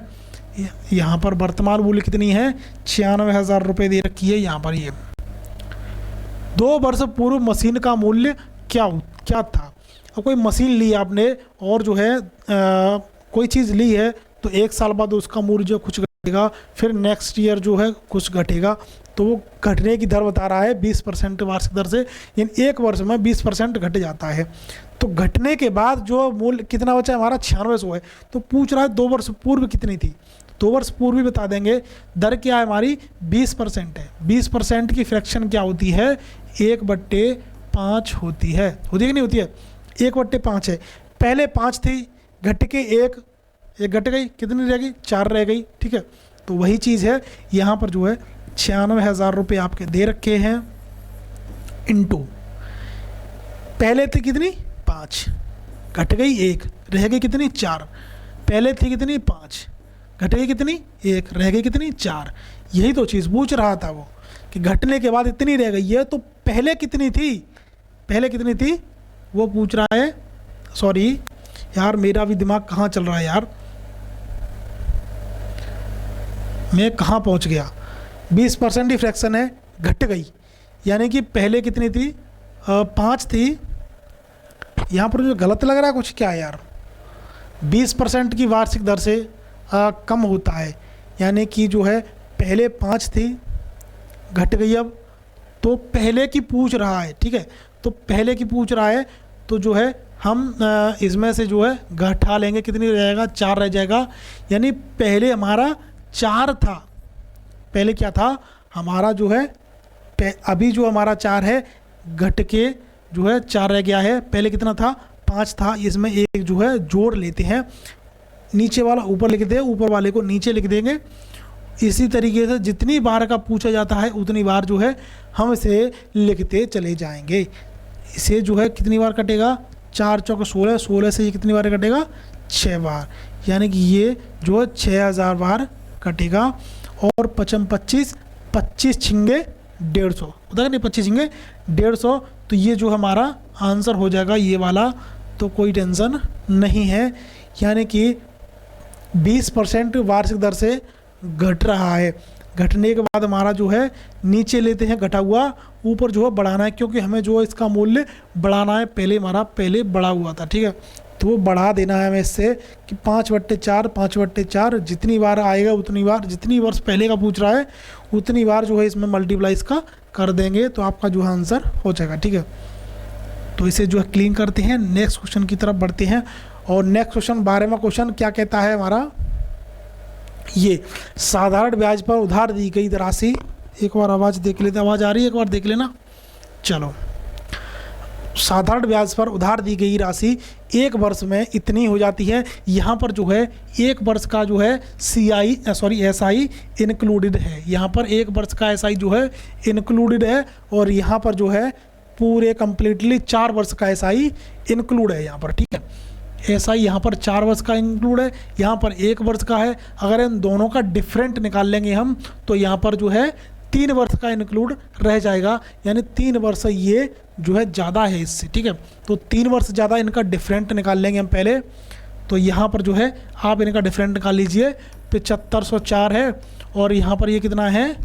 यहाँ पर वर्तमान मूल्य कितनी है, 96,000 रुपये दे रखी है। यहाँ पर ये 2 वर्ष पूर्व मशीन का मूल्य क्या था। अब कोई मशीन ली आपने और जो है कोई चीज़ ली है तो 1 साल बाद उसका मूल्य जो कुछ घटेगा, फिर नेक्स्ट ईयर जो है कुछ घटेगा, तो वो घटने की दर बता रहा है 20% वार्षिक दर से, यानी 1 वर्ष में 20% घट जाता है। तो घटने के बाद जो मूल्य कितना बचा है हमारा, 9600 है। तो पूछ रहा है 2 वर्ष पूर्व कितनी थी, 2 वर्ष पूर्व भी बता देंगे। दर क्या है हमारी, 20% है। 20% की फ्रैक्शन क्या होती है, 1/5 होती है कि नहीं होती है, 1/5 है। पहले 5 थी, घट के एक घट गई, कितनी रह गई, 4 रह गई, ठीक है। तो वही चीज़ है यहाँ पर जो है 96,000 रुपये आपके दे रखे हैं, इनटू पहले थी कितनी 5, घट गई 1, रह गई कितनी 4, पहले थी कितनी 5, घट गई कितनी 1, रह गई कितनी 4। यही तो चीज़ पूछ रहा था वो कि घटने के बाद इतनी रह गई है, तो पहले कितनी थी वो पूछ रहा है। सॉरी यार, मेरा भी दिमाग कहाँ चल रहा है यार, मैं कहाँ पहुँच गया। 20% की फ्रैक्शन है, घट गई, यानी कि पहले कितनी थी, 5 थी। यहाँ पर जो गलत लग रहा है कुछ, क्या है यार, 20% की वार्षिक दर से कम होता है, यानी कि जो है पहले 5 थी, घट गई अब, तो पहले की पूछ रहा है, ठीक है। तो पहले की पूछ रहा है तो जो है हम इसमें से जो है घटा लेंगे, कितनी रह जाएगा, 4 रह जाएगा। यानी पहले हमारा 4 था, पहले क्या था हमारा जो है अभी जो हमारा 4 है घट के जो है 4 रह गया है, पहले कितना था 5 था, इसमें एक जो है जोड़ लेते हैं, नीचे वाला ऊपर लिख दें, ऊपर वाले को नीचे लिख देंगे। इसी तरीके से जितनी बार का पूछा जाता है उतनी बार जो है हम इसे लिखते चले जाएंगे। इसे जो है कितनी बार कटेगा, 4 चौक 16, 16 से ये कितनी बार कटेगा 6 बार, यानी कि ये जो है 6000 बार कटेगा। और 55 25, 25 छिंगे 150, उधर नहीं 25 छिंगे 150, तो ये जो हमारा आंसर हो जाएगा ये वाला, तो कोई टेंशन नहीं है। यानी कि 20% वार्षिक दर से घट रहा है। घटने के बाद हमारा जो है नीचे लेते हैं घटा हुआ, ऊपर जो है बढ़ाना है, क्योंकि हमें जो है इसका मूल्य बढ़ाना है, पहले हमारा पहले बढ़ा हुआ था, ठीक है, तो वो बढ़ा देना है हमें इससे कि 5/4, 5/4 जितनी बार आएगा उतनी बार, जितनी वर्ष पहले का पूछ रहा है उतनी बार जो है इसमें मल्टीप्लाई इसका कर देंगे, तो आपका जो है आंसर हो जाएगा, ठीक है। तो इसे जो है क्लीन करते हैं, नेक्स्ट क्वेश्चन की तरफ बढ़ते हैं। और नेक्स्ट क्वेश्चन 12वां क्वेश्चन क्या कहता है हमारा, ये साधारण ब्याज पर उधार दी गई राशि, एक बार आवाज़ देख लेते, आवाज़ आ रही है, एक बार देख लेना। चलो, साधारण ब्याज पर उधार दी गई राशि 1 वर्ष में इतनी हो जाती है। यहाँ पर जो है 1 वर्ष का जो है SI इंक्लूडेड है, यहाँ पर 1 वर्ष का SI जो है इंक्लूडेड है, और यहाँ पर जो है पूरे कंप्लीटली 4 वर्ष का SI इंक्लूड है यहाँ पर, ठीक है। SI यहाँ पर 4 वर्ष का इंक्लूड है, यहाँ पर 1 वर्ष का है। अगर इन दोनों का डिफरेंट निकाल लेंगे हम, तो यहाँ पर जो है 3 वर्ष का इंक्लूड रह जाएगा, यानी 3 वर्ष ये जो है ज़्यादा है इससे, ठीक है। तो 3 वर्ष ज़्यादा इनका डिफरेंट निकाल लेंगे हम पहले। तो यहाँ पर जो है आप इनका डिफरेंट निकाल लीजिए, 7504 है, और यहाँ पर ये कितना है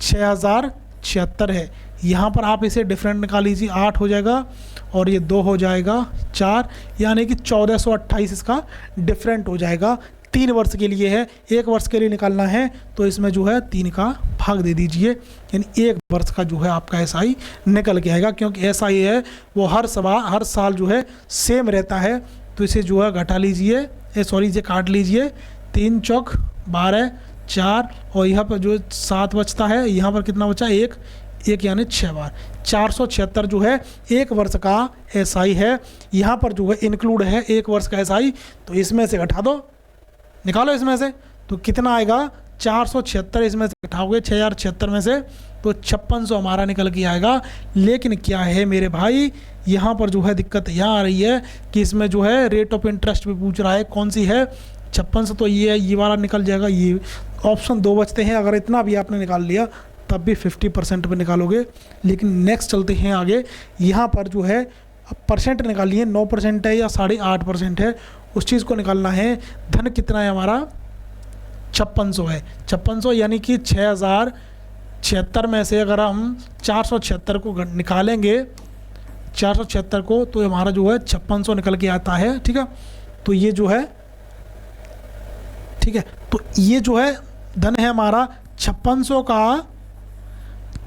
6076 है। यहाँ पर आप इसे डिफरेंट निकाल लीजिए, 8 हो जाएगा, और ये 2 हो जाएगा 4, यानी कि 1428 इसका डिफरेंट हो जाएगा। 3 वर्ष के लिए है, 1 वर्ष के लिए निकालना है तो इसमें जो है 3 का भाग दे दीजिए, यानी 1 वर्ष का जो है आपका SI निकल के आएगा, क्योंकि SI है वो हर साल जो है सेम रहता है। तो इसे जो है घटा लीजिए, इसे काट लीजिए, 3 चौक 12, 4, और यहाँ पर जो 7 बचता है, यहाँ पर कितना बचा 1 यानी 6 बार, 476 जो है 1 वर्ष का SI है। यहाँ पर जो है इंक्लूड है 1 वर्ष का SI, तो इसमें से घटा दो, निकालो इसमें से, तो कितना आएगा 476, इसमें से घटाओगे 6076 में से, तो 5600 हमारा निकल के आएगा। लेकिन क्या है मेरे भाई, यहाँ पर जो है दिक्कत यहाँ आ रही है कि इसमें जो है रेट ऑफ इंटरेस्ट भी पूछ रहा है, कौन सी है 5600, तो ये वाला निकल जाएगा। ये ऑप्शन 2 बचते हैं, अगर इतना भी आपने निकाल लिया तब भी 50% पे निकालोगे। लेकिन नेक्स्ट चलते हैं आगे, यहाँ पर जो है परसेंट निकालिए, 9% है या 8.5% है, उस चीज़ को निकालना है। धन कितना है हमारा 5600 है, 5600 यानी कि 6076 में से अगर हम 476 को निकालेंगे, 476 को, तो हमारा जो है 5600 निकल के आता है, ठीक है। तो ये जो है, ठीक है, तो ये जो है धन है हमारा 5600 का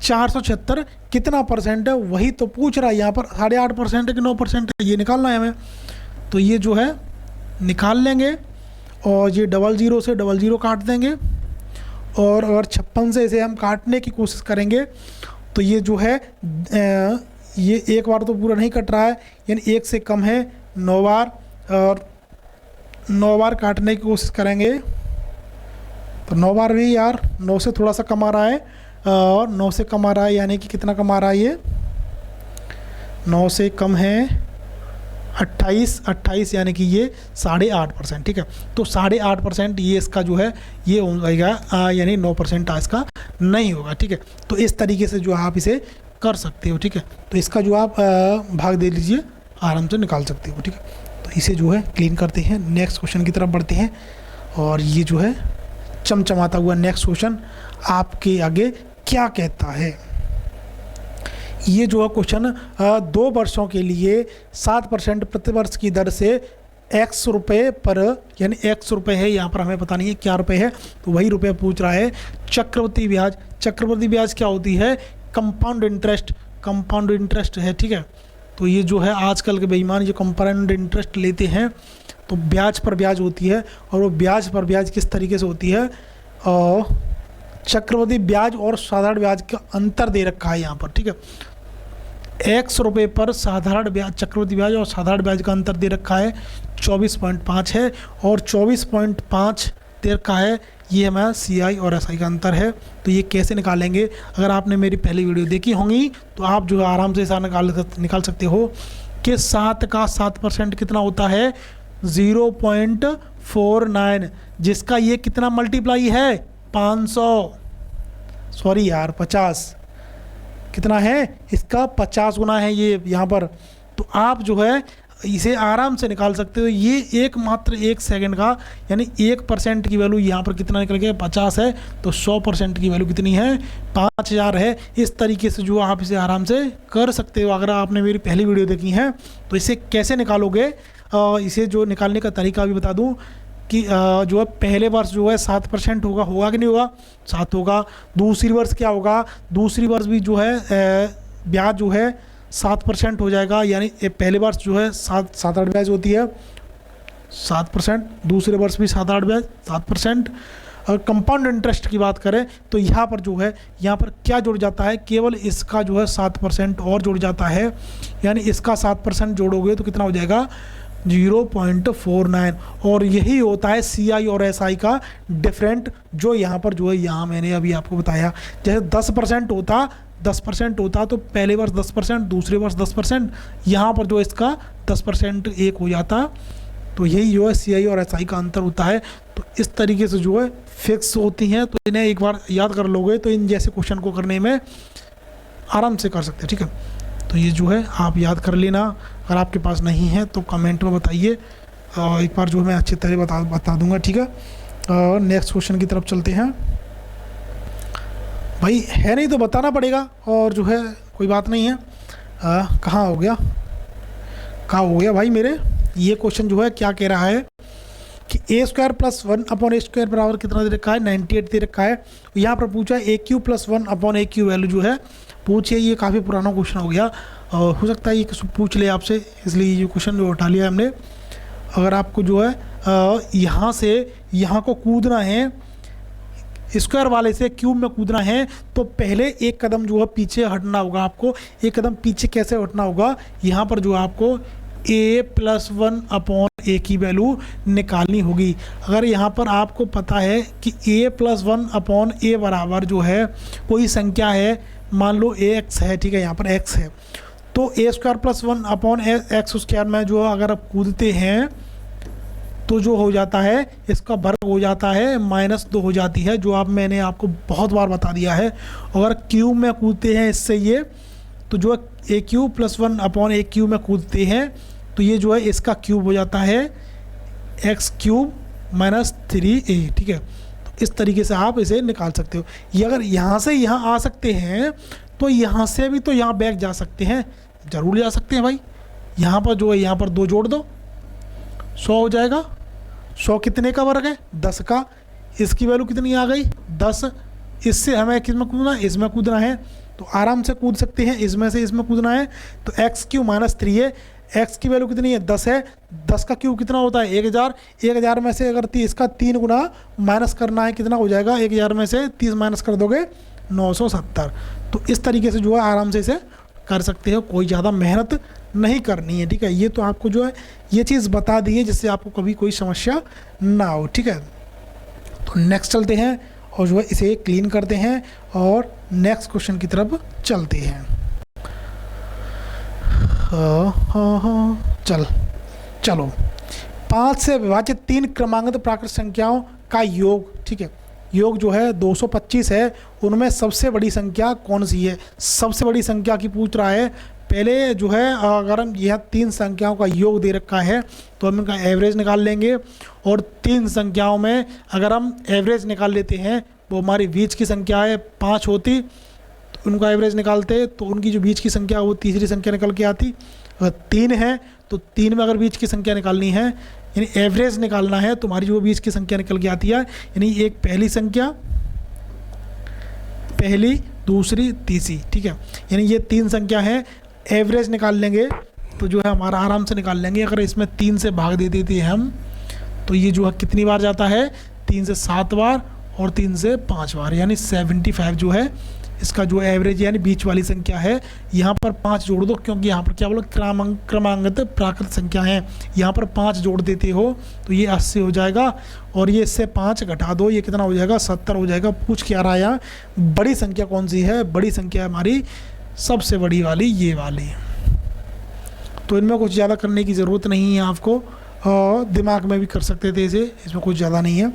476 कितना परसेंट है, वही तो पूछ रहा है। यहाँ पर 8.5% है कि 9% है, ये निकालना है हमें। तो ये जो है निकाल लेंगे, और ये 00 से 00 काट देंगे, और अगर 56 से इसे हम काटने की कोशिश करेंगे तो ये जो है ये एक बार तो पूरा नहीं कट रहा है, यानी 1 से कम है 9 बार, और 9 बार काटने की कोशिश करेंगे तो 9 बार भी यार 9 से थोड़ा सा कम आ रहा है, और 9 से कम आ रहा है, यानी कि कितना कम आ रहा है, ये 9 से कम है 28, यानी कि ये 8.5%, ठीक है। तो 8.5% ये इसका जो है ये होगा, यानी 9% इसका नहीं होगा, ठीक है। तो इस तरीके से जो आप इसे कर सकते हो, ठीक है। तो इसका जो आप भाग दे लीजिए, आराम से निकाल सकते हो, ठीक है। तो इसे जो है क्लीन करते हैं, नेक्स्ट क्वेश्चन की तरफ बढ़ते हैं। और ये जो है चमचमाता हुआ नेक्स्ट क्वेश्चन आपके आगे क्या कहता है। ये जो है क्वेश्चन 2 वर्षों के लिए 7% प्रति वर्ष की दर से x रुपये पर, यानी x रुपये है, यहाँ पर हमें पता नहीं है क्या रुपये है, तो वही रुपये पूछ रहा है। चक्रवृद्धि ब्याज, चक्रवृद्धि ब्याज क्या होती है, कंपाउंड इंटरेस्ट है, ठीक है। तो ये जो है आजकल के बेईमान ये कंपाउंड इंटरेस्ट लेते हैं, तो ब्याज पर ब्याज होती है, और वो ब्याज पर ब्याज किस तरीके से होती है, और चक्रवृद्धि ब्याज और साधारण ब्याज का अंतर दे रखा है यहाँ पर, ठीक है। x रुपये पर साधारण ब्याज, चक्रवृद्धि ब्याज और साधारण ब्याज का अंतर दे रखा है 24.5 है, और 24.5 दे रखा है ये हमारा CI और SI का अंतर है। तो ये कैसे निकालेंगे, अगर आपने मेरी पहली वीडियो देखी होंगी तो आप जो है आराम से ऐसा निकाल सकते हो कि 7 का 7% कितना होता है 0.49, जिसका ये कितना मल्टीप्लाई है 50 कितना है इसका 50 गुना है ये यहाँ पर। तो आप जो है इसे आराम से निकाल सकते हो। ये मात्र 1 सेकंड का, यानी 1% की वैल्यू यहाँ पर कितना निकल गया 50 है, तो 100% की वैल्यू कितनी है 5000 है। इस तरीके से जो आप इसे आराम से कर सकते हो। अगर आपने मेरी पहली वीडियो देखी है तो इसे कैसे निकालोगे, इसे जो निकालने का तरीका भी बता दूँ कि जो है पहले वर्ष जो है 7% होगा कि नहीं होगा, 7 होगा। दूसरी वर्ष क्या होगा, दूसरी वर्ष भी जो है ब्याज जो है 7% हो जाएगा, यानी पहले वर्ष जो है 7-8 ब्याज होती है 7%, दूसरे वर्ष भी 7-8 ब्याज 7%। और कंपाउंड इंटरेस्ट की बात करें तो यहाँ पर जो है यहाँ पर क्या जुड़ जाता है, केवल इसका जो है 7% और जुड़ जाता है, यानी इसका 7% जोड़ोगे तो कितना हो जाएगा 0.49। और यही होता है CI और SI का डिफरेंट, जो यहाँ पर जो है यहाँ मैंने अभी आपको बताया। जैसे 10% होता तो पहले वर्ष 10%, दूसरे वर्ष 10%, यहाँ पर जो इसका 10% एक हो जाता। तो यही जो है CI और SI का अंतर होता है। तो इस तरीके से जो है फिक्स होती हैं, तो इन्हें एक बार याद कर लोगे तो इन जैसे क्वेश्चन को करने में आराम से कर सकते हैं, ठीक है। तो ये जो है आप याद कर लेना, अगर आपके पास नहीं है तो कमेंट में बताइए, एक बार जो मैं अच्छी तरह बता दूंगा, ठीक है। नेक्स्ट क्वेश्चन की तरफ चलते हैं। भाई है नहीं तो बताना पड़ेगा, और जो है कोई बात नहीं है। कहाँ हो गया भाई मेरे, ये क्वेश्चन जो है क्या कह रहा है कि a² + 1/a² बराबर कितना दे रखा है 98 दे रखा है। यहाँ पर पूछा है AQ + 1/AQ वैल्यू जो है पूछिए। ये काफ़ी पुराना क्वेश्चन हो गया, हो सकता है ये पूछ ले आपसे, इसलिए ये क्वेश्चन जो उठा लिया हमने। अगर आपको जो है यहाँ से यहाँ को कूदना है, स्क्वायर वाले से क्यूब में कूदना है, तो पहले एक कदम जो है पीछे हटना होगा। आपको एक कदम पीछे कैसे हटना होगा, यहाँ पर जो आपको a + 1/a की वैल्यू निकालनी होगी। अगर यहाँ पर आपको पता है कि a + 1/a बराबर जो है कोई संख्या है, मान लो ax है, ठीक है, यहाँ पर x है, तो a² + 1/x² में जो अगर आप कूदते हैं तो जो हो जाता है इसका वर्ग हो जाता है -2 हो जाती है, जो मैंने आपको बहुत बार बता दिया है। अगर क्यूब में कूदते हैं इससे ये, तो जो AQ + 1/AQ में कूदते हैं तो ये जो है इसका क्यूब हो जाता है x³ - 3a, ठीक है। तो इस तरीके से आप इसे निकाल सकते हो। ये अगर यहाँ से यहाँ आ सकते हैं तो यहाँ से भी तो यहाँ बैक जा सकते हैं, ज़रूर जा सकते हैं भाई। यहाँ पर जो है यहाँ पर 2 जोड़ दो, 100 हो जाएगा। 100 कितने का वर्ग है 10 का, इसकी वैल्यू कितनी आ गई 10। इससे हमें किसमें कूदना है, इसमें कूदना है, तो आराम से कूद सकते हैं। इसमें से इसमें कूदना है तो x³ - 3 है, x की वैल्यू कितनी है 10 है, 10 का क्यूब कितना होता है 1000। 1000 में से अगर इसका 3 गुना माइनस करना है, कितना हो जाएगा 1000 में से 30 माइनस कर दोगे 970। तो इस तरीके से जो है आराम से इसे कर सकते हो, कोई ज़्यादा मेहनत नहीं करनी है, ठीक है। ये तो आपको जो है ये चीज़ बता दी है जिससे आपको कभी कोई समस्या ना हो, ठीक है। तो नेक्स्ट चलते हैं और जो है इसे क्लीन करते हैं और नेक्स्ट क्वेश्चन की तरफ चलते हैं। चलो 5 से विभाजित 3 क्रमांकित प्राकृत संख्याओं का योग, ठीक है। योग जो है 225 है, उनमें सबसे बड़ी संख्या कौन सी है, सबसे बड़ी संख्या की पूछ रहा है। पहले जो है अगर हम यह 3 संख्याओं का योग दे रखा है तो हम इनका एवरेज निकाल लेंगे, और 3 संख्याओं में अगर हम एवरेज निकाल लेते हैं, वो हमारी बीच की संख्या है 5 होती, तो उनका एवरेज निकालते तो उनकी जो बीच की संख्या वो तीसरी संख्या निकल के आती। अगर 3 है तो 3 में अगर बीच की संख्या निकालनी है, यानी एवरेज निकालना है, तो हमारी जो बीच की संख्या निकल के आती है, यानी एक पहली संख्या, पहली, दूसरी, तीसरी, ठीक है। यानी ये 3 संख्या है, एवरेज निकाल लेंगे तो जो है हमारा आराम से निकाल लेंगे। अगर इसमें 3 से भाग दे देते हैं हम, तो ये जो है कितनी बार जाता है 3 से 7 बार, और 3 से 5 बार, यानी 75 जो है इसका जो एवरेज यानी बीच वाली संख्या है। यहाँ पर 5 जोड़ दो, क्योंकि यहाँ पर क्या बोलो क्रमांगत प्राकृत संख्या है, यहाँ पर 5 जोड़ देते हो तो ये 80 हो जाएगा, और ये इससे 5 घटा दो, ये कितना हो जाएगा 70 हो जाएगा। पूछ क्या रहा है यहाँ, बड़ी संख्या कौन सी है? बड़ी संख्या हमारी सबसे बड़ी वाली, ये वाली। तो इनमें कुछ ज़्यादा करने की ज़रूरत नहीं है आपको, दिमाग में भी कर सकते थे इसे, इसमें कुछ ज़्यादा नहीं है।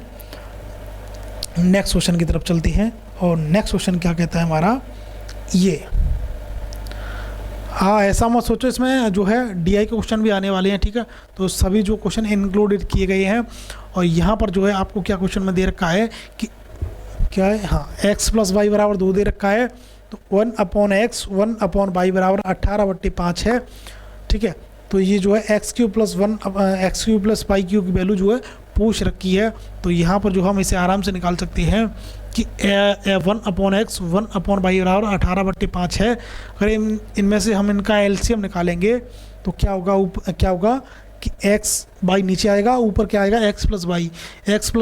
नेक्स्ट क्वेश्चन की तरफ चलते हैं, और नेक्स्ट क्वेश्चन क्या कहता है हमारा, ये हाँ ऐसा मत सोचो, इसमें जो है डीआई के क्वेश्चन भी आने वाले हैं, ठीक है। तो सभी जो क्वेश्चन इंक्लूडेड किए गए हैं, और यहाँ पर जो है आपको क्या क्वेश्चन में दे रखा है कि क्या है, हाँ x + y = 2 दे रखा है, तो 1/x 1/y = 18/5 है, ठीक है। तो ये जो है x³ + y³ की वैल्यू जो है पूछ रखी है। तो यहाँ पर जो हम इसे आराम से निकाल सकते हैं कि 1/x 1/y = 18/5 है। अगर इनमें से हम इनका एलसीएम निकालेंगे तो क्या होगा कि x बाई नीचे आएगा, ऊपर क्या आएगा x +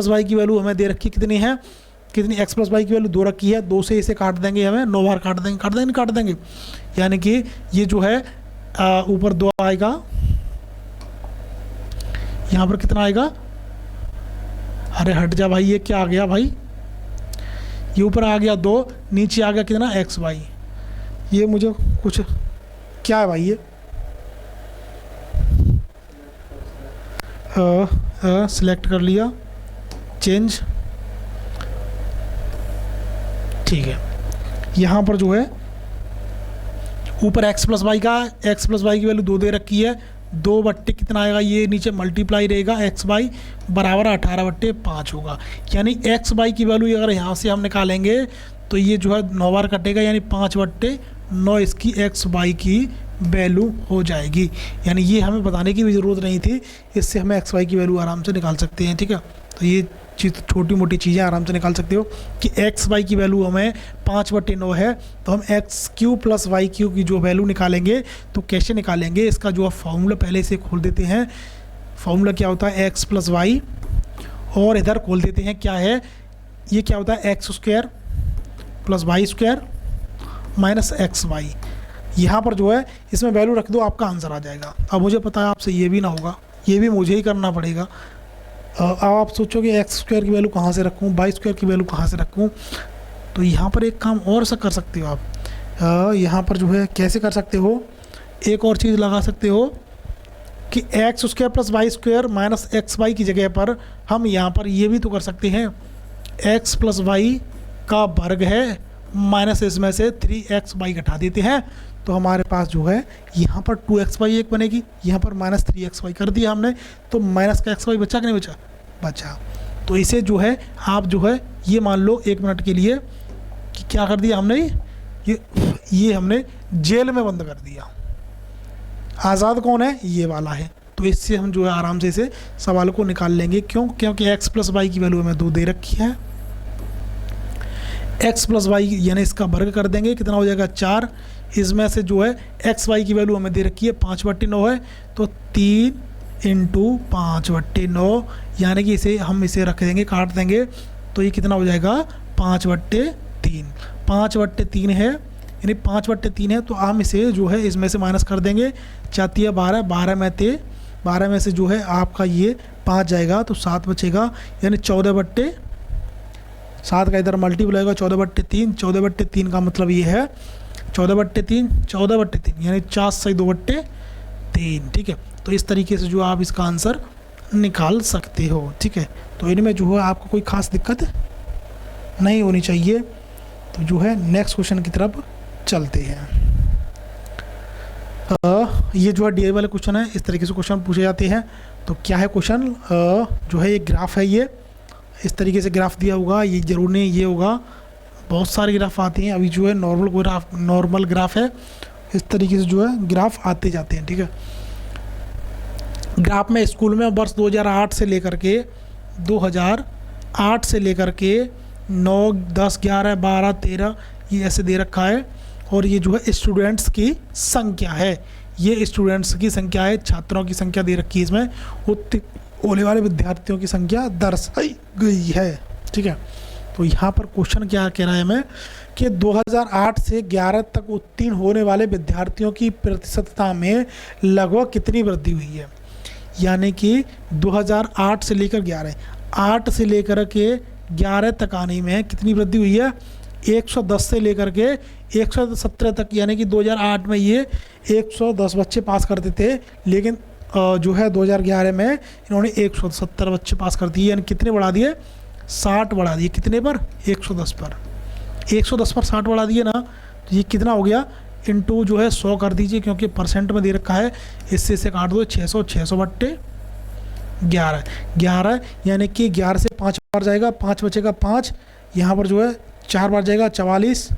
y की वैल्यू हमें दे रखी कितनी है, कितनी x + y की वैल्यू 2 रखी है, 2 से इसे काट देंगे, हमें 9 बार काट देंगे, यानी कि ये जो है ऊपर 2 आएगा, यहाँ पर कितना आएगा, अरे हट जा भाई, ये क्या आ गया भाई, ये ऊपर आ गया 2, नीचे आ गया कितना xy, ये मुझे कुछ क्या है भाई, ये सिलेक्ट कर लिया, चेंज, ठीक है। यहाँ पर जो है ऊपर x + y की वैल्यू 2 दे रखी है, 2 बट्टे कितना आएगा, ये नीचे मल्टीप्लाई रहेगा, xy = 18/5 होगा, यानी xy की वैल्यू अगर यहाँ से हम निकालेंगे तो ये जो है 9 बार कटेगा, यानी 5/9 इसकी xy की वैल्यू हो जाएगी। यानी ये हमें बताने की भी ज़रूरत नहीं थी, इससे हमें xy की वैल्यू आराम से निकाल सकते हैं, ठीक है। तो ये चीज़ छोटी मोटी चीज़ें आराम से निकाल सकते हो कि xy की वैल्यू हमें 5/9 है, तो हम x³ + y³ की जो वैल्यू निकालेंगे तो कैसे निकालेंगे, इसका जो फॉर्मूला पहले से खोल देते हैं। फॉर्मूला क्या होता है, x + y, और इधर खोल देते हैं क्या है, ये क्या होता है x² + y² - xy। यहाँ पर जो है इसमें वैल्यू रख दो, आपका आंसर आ जाएगा। अब मुझे पता है आपसे ये भी ना होगा, ये भी मुझे ही करना पड़ेगा। अब आप सोचोगे x² की वैल्यू कहाँ से रखूँ, y² की वैल्यू कहाँ से रखूँ, तो यहाँ पर एक काम और सा कर सकते हो आप। यहाँ पर जो है कैसे कर सकते हो, एक और चीज़ लगा सकते हो कि x² + y² - xy की जगह पर हम यहाँ पर ये भी तो कर सकते हैं, x + y का वर्ग है माइनस इसमें से 3xy घटा देते हैं, तो हमारे पास जो है यहाँ पर 2xy एक बनेगी, यहाँ पर -3xy कर दिया हमने, तो माइनस का xy बचा कि नहीं बचा। तो इसे जो है आप जो है ये मान लो 1 मिनट के लिए कि क्या कर दिया हमने, ये हमने जेल में बंद कर दिया। आज़ाद कौन है, ये वाला है। तो इससे हम जो है आराम से इसे सवाल को निकाल लेंगे, क्योंकि x + y की वैल्यू हमें 2 दे रखी है, x + y यानी इसका वर्ग कर देंगे, कितना हो जाएगा 4, इसमें से जो है xy की वैल्यू हमें दे रखी है 5/9 है, तो 3 × 5/9, यानी कि हम इसे रख देंगे, काट देंगे, तो ये कितना हो जाएगा 5/3। 5/3 है, यानी 5/3 है, तो हम इसे जो है इसमें से माइनस कर देंगे, 4 × 12, 12 में से जो है आपका ये 5 जाएगा, तो 7 बचेगा, यानी 14/7 का इधर मल्टीप्लाई होगा 14/3। 14/3 का मतलब ये है 14/3 यानी 4 से 2/3, ठीक है। तो इस तरीके से जो आप इसका आंसर निकाल सकते हो, ठीक है। तो इनमें जो है आपको कोई ख़ास दिक्कत नहीं होनी चाहिए। तो जो है नेक्स्ट क्वेश्चन की तरफ चलते हैं। ये जो है डीआई वाले क्वेश्चन है, इस तरीके से क्वेश्चन पूछे जाते हैं। तो क्या है क्वेश्चन, जो है ये ग्राफ है, ये इस तरीके से ग्राफ दिया होगा, ये जरूर नहीं ये होगा, बहुत सारे ग्राफ आते हैं। अभी जो है नॉर्मल ग्राफ है, इस तरीके से जो है ग्राफ आते जाते हैं, ठीक है। ग्राफ में स्कूल में वर्ष 2008 से लेकर के 9, 10, 11, 12, 13 ये ऐसे दे रखा है। और ये जो है स्टूडेंट्स की संख्या है, ये स्टूडेंट्स की संख्या है, छात्रों की संख्या दे रखी है, इसमें होने वाले विद्यार्थियों की संख्या दर्शाई गई है, ठीक है। तो यहाँ पर क्वेश्चन क्या कह रहा है हमें कि 2008 से 11 तक उत्तीर्ण होने वाले विद्यार्थियों की प्रतिशतता में लगभग कितनी वृद्धि हुई है। यानी कि 2008 से लेकर 8 से लेकर के 11 तक आने में कितनी वृद्धि हुई है, 110 से लेकर के 117 तक। यानी कि 2008 में ये 110 बच्चे पास करते थे, लेकिन जो है 2011 में इन्होंने 170 बच्चे पास कर दिए। यानी कितने बढ़ा दिए, 60 बढ़ा दिए। कितने पर, 110 पर। 110 पर 60 बढ़ा दिए ना, तो ये कितना हो गया, इंटू जो है 100 कर दीजिए, क्योंकि परसेंट में दे रखा है। इससे से काट दो 600, 600 बट्टे 11, यानी कि 11 से 5 बार जाएगा, 5 बचेगा 5, यहाँ पर जो है 4 बार जाएगा 44,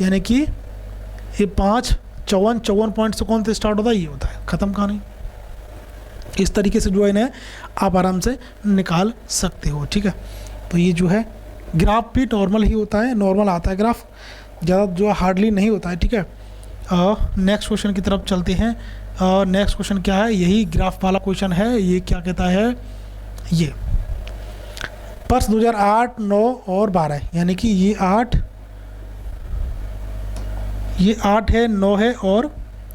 यानी कि ये 5 54 पॉइंट से कौन से स्टार्ट होता है, ये होता है। ख़त्म कहानी। इस तरीके से जो है इन्हें आप आराम से निकाल सकते हो, ठीक है। तो ये जो है ग्राफ भी नॉर्मल ही होता है, नॉर्मल आता है ग्राफ, ज़्यादा जो है हार्डली नहीं होता है, ठीक है। नेक्स्ट क्वेश्चन की तरफ चलते हैं। नेक्स्ट क्वेश्चन क्या है, यही ग्राफ वाला क्वेश्चन है। ये क्या कहता है, ये वर्ष 2008, 9 और 12, यानी कि ये 8 है, 9 है और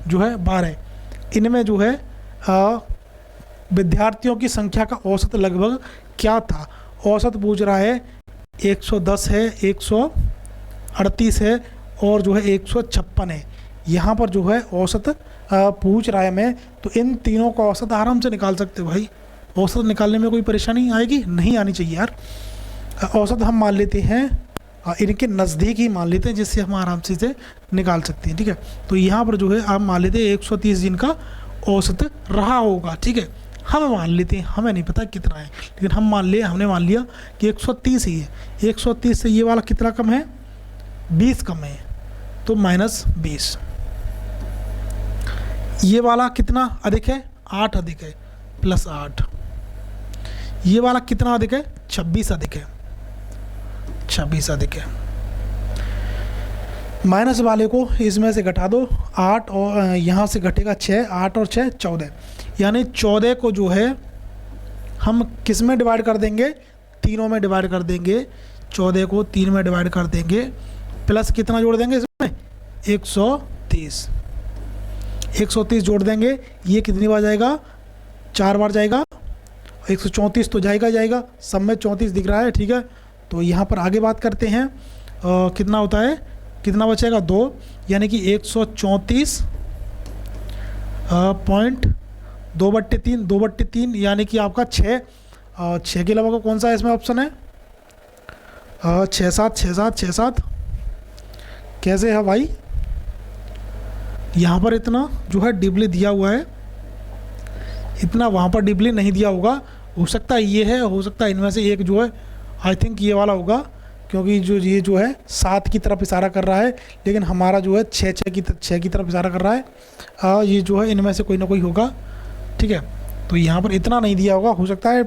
जो है 12। इनमें जो है विद्यार्थियों की संख्या का औसत लगभग क्या था। औसत पूछ रहा है, 110 है, 138 है और जो है 156 है। यहाँ पर जो है औसत पूछ रहा है मैं, तो इन तीनों का औसत आराम से निकाल सकते हो भाई। औसत निकालने में कोई परेशानी आएगी नहीं, आनी चाहिए यार। औसत हम मान लेते हैं, इनके नज़दीक ही मान लेते हैं, जिससे हम आराम से निकाल सकते हैं, ठीक है। तो यहाँ पर जो है आप मान लेते हैं 130 दिन का औसत रहा होगा, ठीक है। हम मान लेते हैं, हमें नहीं पता कितना है, लेकिन हमने मान लिया कि 130 ही है। 130 से ये वाला कितना कम है, 20 कम है, तो -20। ये वाला कितना अधिक है, 8 अधिक है, +8। ये वाला कितना अधिक है, 26 अधिक है, 26 अधिक है। माइनस वाले को इसमें से घटा दो, 8 और यहाँ से घटेगा 6, 8 और 6 14, यानी 14 को जो है हम किस में डिवाइड कर देंगे, तीनों में डिवाइड कर देंगे। 14 को 3 में डिवाइड कर देंगे, प्लस कितना जोड़ देंगे इसमें, 130 जोड़ देंगे। ये कितनी बार जाएगा, 4 बार जाएगा। 134 तो जाएगा, सब में 34 दिख रहा है, ठीक है। तो यहाँ पर आगे बात करते हैं, कितना होता है, कितना बचेगा, 2, यानी कि 134 पॉइंट 2/3, 2/3 यानी कि आपका 6। 6 के अलावा कौन सा इसमें ऑप्शन है, 6 7 कैसे है भाई। यहाँ पर इतना जो है डिबली दिया हुआ है, इतना वहाँ पर डिबली नहीं दिया होगा। हो सकता है ये है, हो सकता है इनमें से एक जो है, आई थिंक ये वाला होगा, क्योंकि ये जो है 7 की तरफ इशारा कर रहा है, लेकिन हमारा जो है 6 की तरफ इशारा कर रहा है। ये जो है इनमें से कोई ना कोई होगा, ठीक है। तो यहाँ पर इतना नहीं दिया होगा, हो सकता है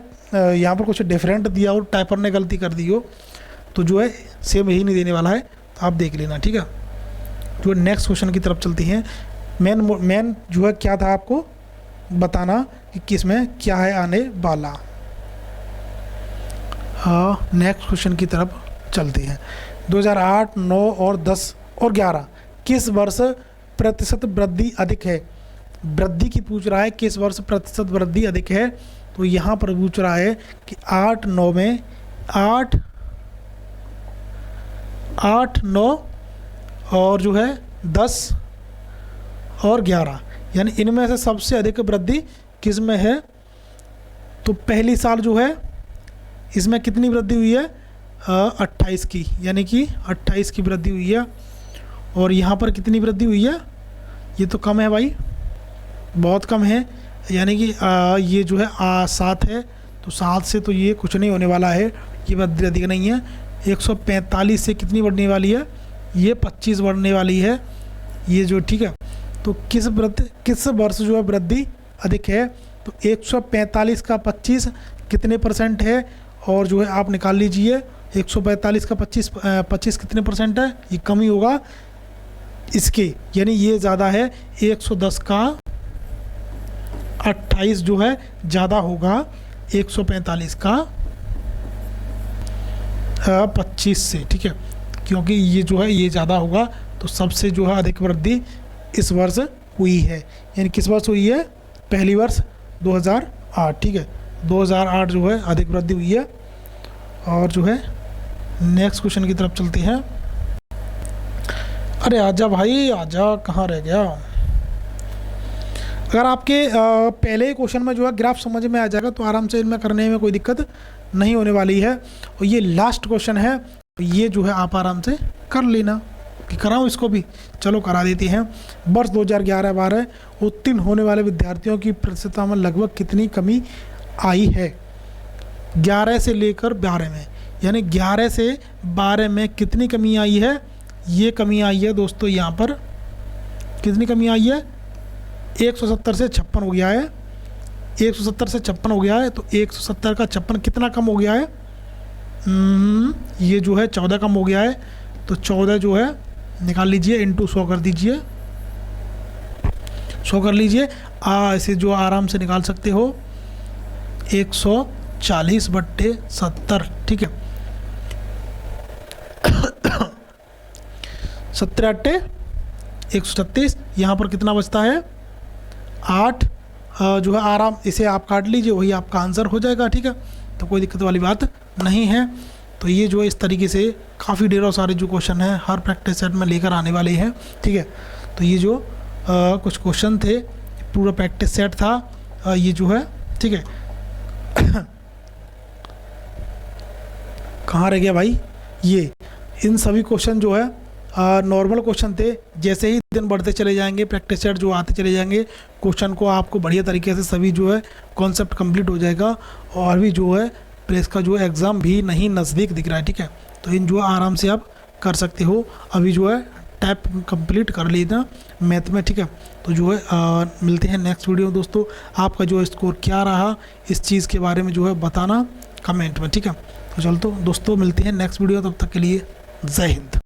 यहाँ पर कुछ डिफरेंट दिया हो, टाइपर ने गलती कर दी हो, तो जो है सेम यही नहीं देने वाला है, तो आप देख लेना, ठीक है। जो नेक्स्ट क्वेश्चन की तरफ चलती हैं। मेन जो है क्या था, आपको बताना कि किस में क्या है आने वाला। नेक्स्ट क्वेश्चन की तरफ चलते हैं। 2008, 9 और 10 और 11 किस वर्ष प्रतिशत वृद्धि अधिक है। वृद्धि की पूछ रहा है, किस वर्ष प्रतिशत वृद्धि अधिक है। तो यहाँ पर पूछ रहा है कि 8, 9 में 8, 9 और जो है 10 और 11, यानी इनमें से सबसे अधिक वृद्धि किस में है। तो पहली साल जो है इसमें कितनी वृद्धि हुई है, 28 की, यानी कि 28 की वृद्धि हुई है। और यहाँ पर कितनी वृद्धि हुई है, ये तो कम है भाई, बहुत कम है, यानी कि ये जो है 7 है, तो 7 से तो ये कुछ नहीं होने वाला है, ये वृद्धि अधिक नहीं है। 145 से कितनी बढ़ने वाली है, ये 25 बढ़ने वाली है, ये जो, ठीक है। तो किस वर्ष जो है वृद्धि अधिक है। तो 145 का 25 कितने % है, और जो है आप निकाल लीजिए 145 का 25 कितने % है, ये कम ही होगा इसके, यानी ये ज़्यादा है। 110 का 28 जो है ज़्यादा होगा 145 का 25 से, ठीक है, क्योंकि ये जो है ये ज़्यादा होगा, तो सबसे जो है अधिक वृद्धि इस वर्ष हुई है। यानी किस वर्ष हुई है? पहली वर्ष 2008, ठीक है, 2008 जो है अधिक वृद्धि हुई है। और जो है नेक्स्ट क्वेश्चन की तरफ चलते हैं। अरे आजा भाई आजा, कहाँ रह गया? अगर आपके पहले ही क्वेश्चन में जो है ग्राफ समझ में आ जाएगा तो आराम से इनमें करने में कोई दिक्कत नहीं होने वाली है। और ये लास्ट क्वेश्चन है, तो ये जो है आप आराम से कर लेना। कि कराऊँ इसको भी? चलो करा देते हैं। वर्ष 2011-12 उत्तीर्ण होने वाले विद्यार्थियों की प्रतिशतता में लगभग कितनी कमी आई है? 11 से लेकर 12 में, यानी 11 से 12 में कितनी कमी आई है? ये कमी आई है दोस्तों, यहाँ पर कितनी कमी आई है? 170 से 56 हो गया है। 170 से 56 हो गया है, तो 170 का 56 कितना कम हो गया है? ये जो है 14 कम हो गया है। तो 14 जो है निकाल लीजिए, इंटू 100 कर दीजिए, 100 कर लीजिए। इसे जो आराम से निकाल सकते हो 140/70, ठीक है। 17 136, यहाँ पर कितना बचता है? 8 जो है आराम, इसे आप काट लीजिए, वही आपका आंसर हो जाएगा, ठीक है। तो कोई दिक्कत वाली बात नहीं है। तो ये जो है इस तरीके से काफ़ी ढेरों सारे जो क्वेश्चन हैं हर प्रैक्टिस सेट में लेकर आने वाले हैं, ठीक है। तो ये जो कुछ क्वेश्चन थे, पूरा प्रैक्टिस सेट था ये जो है, ठीक है। कहाँ रह गया भाई? ये इन सभी क्वेश्चन जो है नॉर्मल क्वेश्चन थे। जैसे ही दिन बढ़ते चले जाएंगे, प्रैक्टिस सेट जो आते चले जाएंगे, क्वेश्चन को आपको बढ़िया तरीके से सभी जो है कॉन्सेप्ट कंप्लीट हो जाएगा। और भी जो है प्रेस का जो एग्ज़ाम भी नहीं नज़दीक दिख रहा है, ठीक है। तो इन जो आराम से आप कर सकते हो। अभी जो है टैप कंप्लीट कर लेना मैथ में, ठीक है। तो जो है मिलते हैं नेक्स्ट वीडियो दोस्तों। आपका जो स्कोर क्या रहा इस चीज़ के बारे में जो है बताना कमेंट में, ठीक है। तो चलते दोस्तों मिलते हैं नेक्स्ट वीडियो, तब तक के लिए जय हिंद।